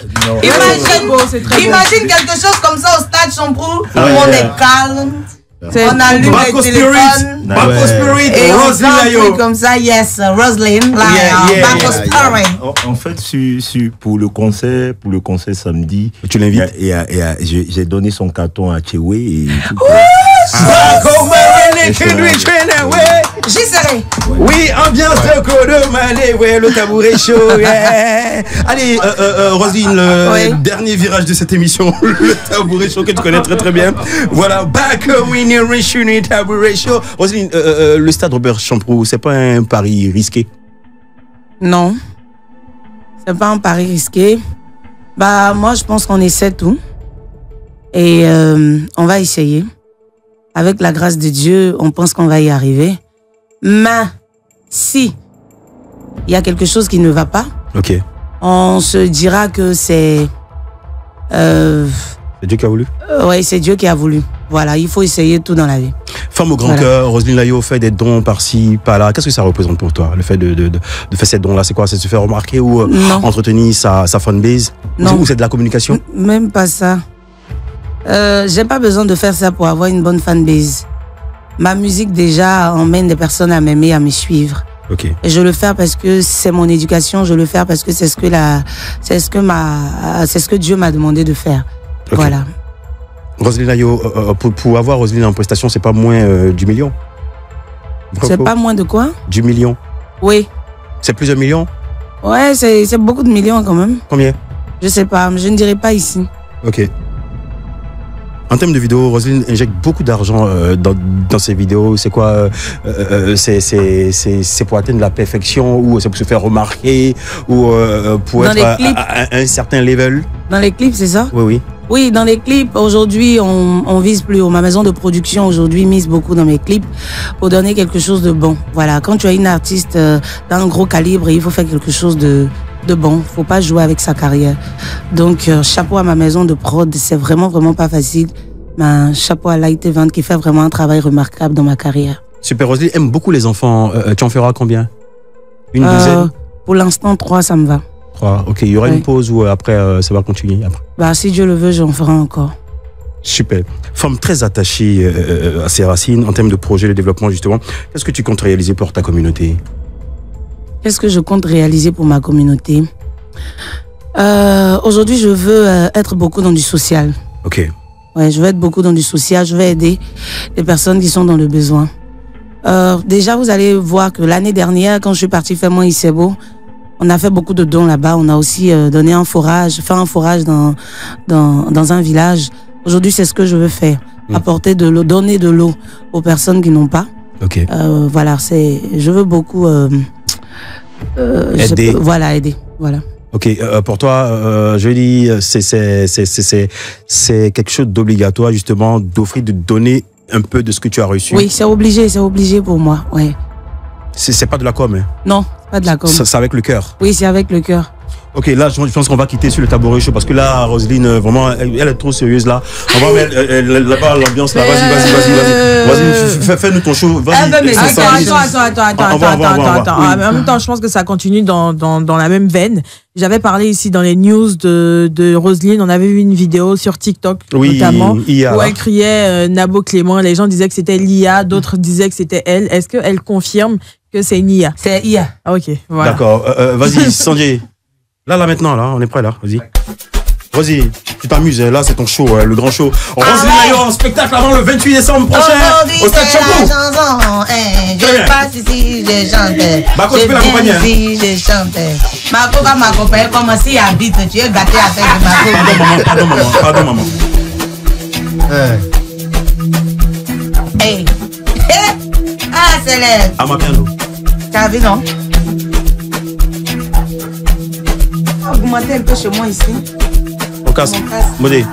Imagine quelque chose comme ça au stade Champrou. Tout le monde est calme. On allume les téléphones.
Baco Spirit,
Et on
Roselyne
fait un
Layo.
truc comme ça, yes, Roselyne, Baco Spirit.
En fait, pour le concert samedi,
tu l'invites.
J'ai donné son carton à Chewe et
J'y serai.
Oui, ambiance de Kodomale, ouais, le tabouret chaud. Yeah. Allez, Roselyne, le dernier virage de cette émission, le tabouret chaud que tu connais très très bien. Voilà, back winning tabouret chaud. Roselyne, le stade Robert Champrou, c'est pas un pari risqué?
Non, c'est pas un pari risqué. Bah, moi, je pense qu'on essaie tout. Et on va essayer. Avec la grâce de Dieu, on pense qu'on va y arriver. Mais si il y a quelque chose qui ne va pas, on se dira que c'est...
c'est Dieu qui a voulu?
Oui, c'est Dieu qui a voulu. Voilà, il faut essayer tout dans la vie.
Femme au grand cœur, Roselyne Layo fait des dons par-ci, par-là. Qu'est-ce que ça représente pour toi, le fait de faire ces dons-là? C'est quoi? C'est se faire remarquer ou entretenir sa fanbase?
Non.
Ou c'est de la communication?
Même pas ça. J'ai pas besoin de faire ça pour avoir une bonne fanbase. Ma musique déjà emmène des personnes à m'aimer, à me suivre. Et je le fais parce que c'est mon éducation, je le fais parce que c'est ce que Dieu m'a demandé de faire. Voilà.
Roselyne Layo, pour avoir Roselyne en prestation, c'est pas moins du million?
C'est pas moins de quoi?
Du million?
Oui.
C'est plusieurs millions?
Ouais, c'est beaucoup de millions quand même.
Combien?
Je sais pas, mais je ne dirai pas ici.
Ok. En termes de vidéos, Roselyne injecte beaucoup d'argent dans ses vidéos. C'est quoi? C'est pour atteindre la perfection ou c'est pour se faire remarquer ou pour être à un certain level?
Dans les clips, c'est ça?
Oui, oui.
Oui, dans les clips, aujourd'hui, on vise plus haut. Ma maison de production, aujourd'hui, mise beaucoup dans mes clips pour donner quelque chose de bon. Voilà, quand tu es une artiste d'un gros calibre, il faut faire quelque chose de bon. Faut pas jouer avec sa carrière. Donc, chapeau à ma maison de prod. C'est vraiment pas facile. Mais chapeau à Light Event qui fait vraiment un travail remarquable dans ma carrière.
Super. Roselyne aime beaucoup les enfants. Tu en feras combien? Une douzaine?
Pour l'instant, 3, ça me va.
3. Ok. Il y aura une pause ou après, ça va continuer après?
Bah, si Dieu le veut, j'en ferai encore.
Super. Femme très attachée à ses racines en termes de projet de développement, justement. Qu'est-ce que tu comptes réaliser pour ta communauté?
Qu'est-ce que je compte réaliser pour ma communauté? Aujourd'hui, je veux être beaucoup dans du social.
Ok.
Ouais, je vais être beaucoup dans du social. Je vais aider les personnes qui sont dans le besoin. Déjà, vous allez voir que l'année dernière, quand je suis partie faire mon Isebo, on a fait beaucoup de dons là-bas. On a aussi donné un forage, fait un forage dans un village. Aujourd'hui, c'est ce que je veux faire. Apporter de l'eau, donner de l'eau aux personnes qui n'ont pas.
Ok.
Voilà, je veux beaucoup
aider.
Aider. Voilà.
Ok, pour toi, je dis, c'est quelque chose d'obligatoire justement d'offrir, de donner un peu de ce que tu as reçu.
Oui, c'est obligé pour moi, ouais.
C'est pas de la com, hein?
Non, pas de la com.
C'est avec le cœur.
Oui, c'est avec le cœur.
Ok, là, je pense qu'on va quitter sur le tabouret chaud parce que là, Roselyne, vraiment, elle est trop sérieuse là. On va mettre là-bas l'ambiance là. Vas-y, fais-nous ton show. Vas-y.
Attends. En même temps, je pense que ça continue dans la même veine. J'avais parlé ici dans les news de Roselyne. On avait vu une vidéo sur TikTok, notamment, où elle criait Nabo Clément. Les gens disaient que c'était l'IA, d'autres disaient que c'était elle. Est-ce qu'elle confirme que c'est une IA?
C'est IA.
Ah, ok, voilà.
D'accord. Vas-y, Sanjay. Là, maintenant, là, on est prêt, là. Vas-y, tu t'amuses. Là, c'est ton show, le grand show. Roselyne Layo en spectacle avant le 28 décembre prochain au Stade Champlain.
Je passe ici, je chante.
Bako, tu peux l'accompagner.
Ici, je chante. Bako va m'accompagner comme si habite. Tu es gâté avec Bako.
Pardon, maman.
Hey. Ah, c'est l'air.
À ma piano.
T'as vu, non? Augmenter un peu chez moi ici.
On casse. Modé.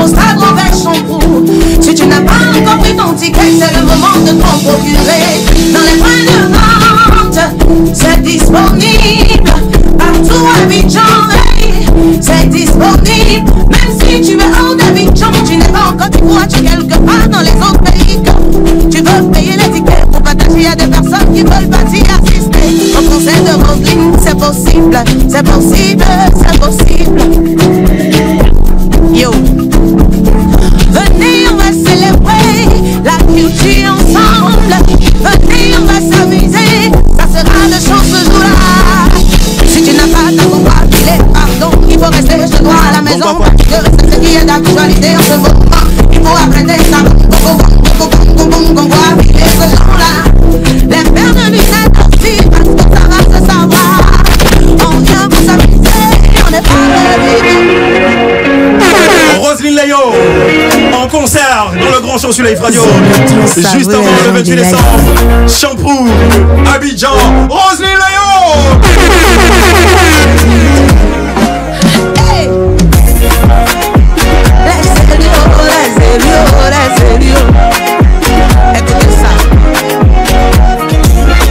Au stade Robert Champoux. Si tu n'as pas encore pris ton ticket, c'est le moment de t'en procurer. Dans les points de vente, c'est disponible. Partout à Abidjan, hey, c'est disponible. Même si tu es hors d'Abidjan, tu n'es pas encore, tu vois, tu es quelque part dans les autres pays. Tu veux payer les tickets pour partager à des personnes qui veulent partir assister au concert de Roselyne, c'est possible, c'est possible, c'est possible. Yo. Venez, on va célébrer la culture ensemble. Venez, on va s'amuser. Ça sera le show ce jour-là. Si tu n'as pas ta combat, pardon, il faut rester chez toi à la maison. Parce que c'est ce qui est d'actualité en ce moment. Il faut apprendre ça. On va filer ce jour-là. Les paires de lunettes aussi, parce que ça va se savoir. On vient pour s'amuser, on n'est pas
Roselyne Layo en concert dans le grand show sur Live Radio. Juste avant le 28 décembre. Champoux, Abidjan, Roselyne Layo.
Hey. Écoutez ça.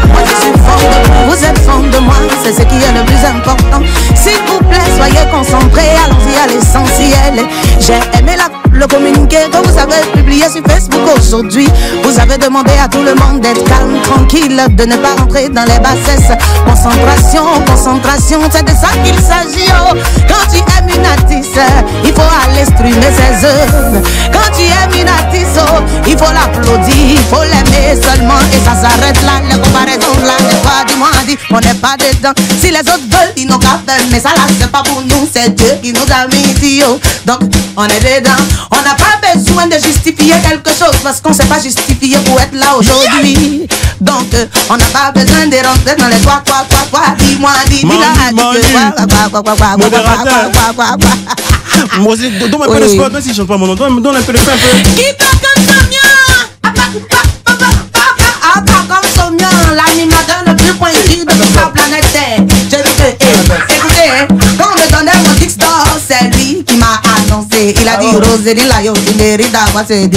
Moi je suis fan de vous, vous êtes fan de moi, c'est ce qui est le plus important. S'il vous plaît, soyez concentrés, allons-y à l'essentiel. J'ai aimé le communiqué que vous avez publié sur Facebook aujourd'hui. Vous avez demandé à tout le monde d'être calme, tranquille, de ne pas rentrer dans les bassesses. Concentration, concentration, c'est de ça qu'il s'agit. Oh. Quand tu aimes une artiste, il faut aller streamer ses œuvres. Quand tu aimes une artiste, oh, il faut l'applaudir, il faut l'aimer seulement. Et ça s'arrête là, les comparaisons là, les fois du mois dit, on n'est pas dedans. Si les autres veulent, ils n'ont qu'à faire, mais ça là, c'est pas pour nous, c'est Dieu qui nous a mis ici. Oh. Donc, on est dedans. On n'a pas besoin de justifier quelque chose parce qu'on ne s'est pas justifié pour être là aujourd'hui. Donc, on n'a pas besoin de rentrer dans les quoi, dis-moi, dis-moi,
donne un peu de spot, même si je chante pas mon nom, donne un peu de spot un peu.
Qui parle comme Somian? Comme Somian, l'animateur le plus pointu de toute la planète Terre. Je dis que, écoutez, quand on me donnait mon disque d'or, c'est lui qui m'a annoncé. Il a dit, Roselyne Layo, tu mérites d'avoir ce $10.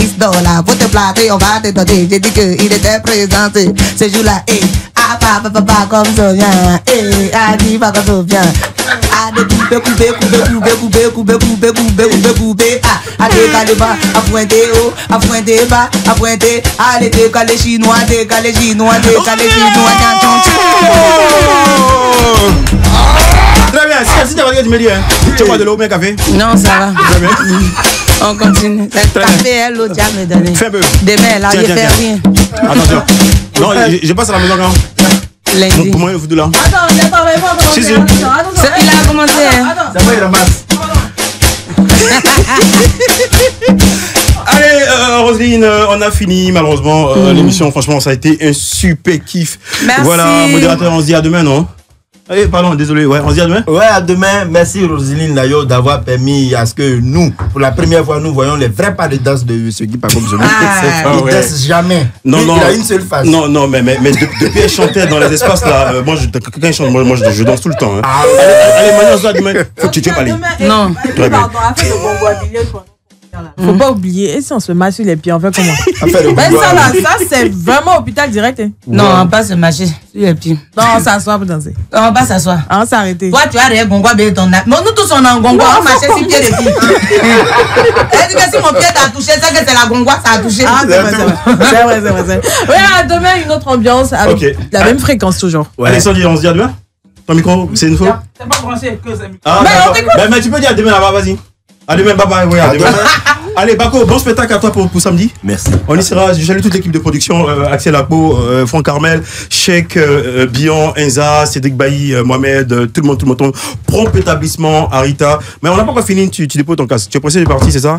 Faut te placer, on va te donner. J'ai dit qu'il était présenté ce jour-là. Et papa comme Somian. Et a dit pas comme Somian. A de couper. A décaler bas, a pointer haut, a pointer bas, a pointer. Allez, décaler chinois.
Très bien, si tu as regardé du milieu, tu bois de l'eau, mais café?
Non, ça va. On continue. Le café, elle, l'eau, déjà me donner.
Fais un peu.
Demain, elle a rien fait rien.
Attention. Non, je passe à la maison quand?
Lundi.
Comment il faut de là?
Attends, il a
commencé.
Ça va, il ramasse.
Allez, Roselyne, on a fini malheureusement l'émission. Franchement, ça a été un super kiff.
Merci.
Voilà, modérateur, on se dit à demain, non? Allez, pardon, désolé. Ouais, on se dit à demain.
Ouais, à demain. Merci Roselyne Nayo d'avoir permis à ce que nous, pour la première fois, nous voyons les vrais pas de danse de ce Guy Pacom Zomé. Il danse jamais.
Non,
lui,
non.
Il a une seule face.
Non, mais depuis elle chantait dans les espaces là, quand elle chante, moi je danse tout le temps. Hein. Allez, Manu, on se dit à demain. Faut que tu pas aller.
Non.
Très bien.
Faut pas oublier, et si on se masse sur les pieds, on fait comment? Ça c'est vraiment hôpital direct. Hein.
Non, on va pas se marcher sur les pieds.
Non, on s'assoit pour danser.
On va pas s'asseoir.
On s'arrêter.
Toi, tu as rien, Gongwa, mais ton âme. Nous tous, on est en Gongwa, on marchait sur pied de filles. Elle dit que si mon pied t'a touché, ça que c'est la Gongwa, ça a touché.
Ah, c'est vrai. Oui, à demain, une autre ambiance avec la même fréquence toujours.
Ouais. Alexandre, on se dit à demain. Ton micro, c'est une fois.
C'est pas branché que c'est.
Ah, mais tu peux dire à demain là-bas, vas-y. À demain, bye bye. À demain. Allez, Bako, bon spectacle à toi pour samedi.
Merci.
On y sera. Je salue toute l'équipe de production, Axel Akpo, Franck Carmel, Cheikh, Bion, Enza, Cédric Bailly, Mohamed, tout le monde. Prompt établissement, Arita. Mais on n'a pas encore fini, tu déposes ton casque. Tu es pressé de partir, c'est ça?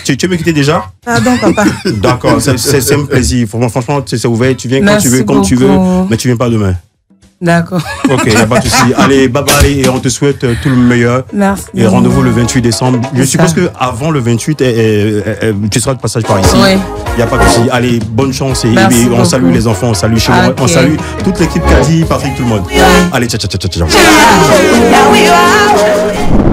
Tu veux me quitter déjà?
Pardon, papa.
D'accord, c'est un plaisir. Franchement, c'est ouvert. Tu viens quand tu veux, comme tu veux, mais tu viens pas demain.
D'accord.
Ok, y a pas de souci. Allez, bye bye et on te souhaite tout le meilleur.
Merci.
Et rendez-vous le 28 décembre. Je suppose que avant le 28, tu seras de passage par ici.
Oui.
Y a pas de souci. Allez, bonne chance et on salue les enfants, on salue chez moi,
Okay.
on salue toute l'équipe Kadi, Patrick, tout le monde. Allez, ciao.
Now we are.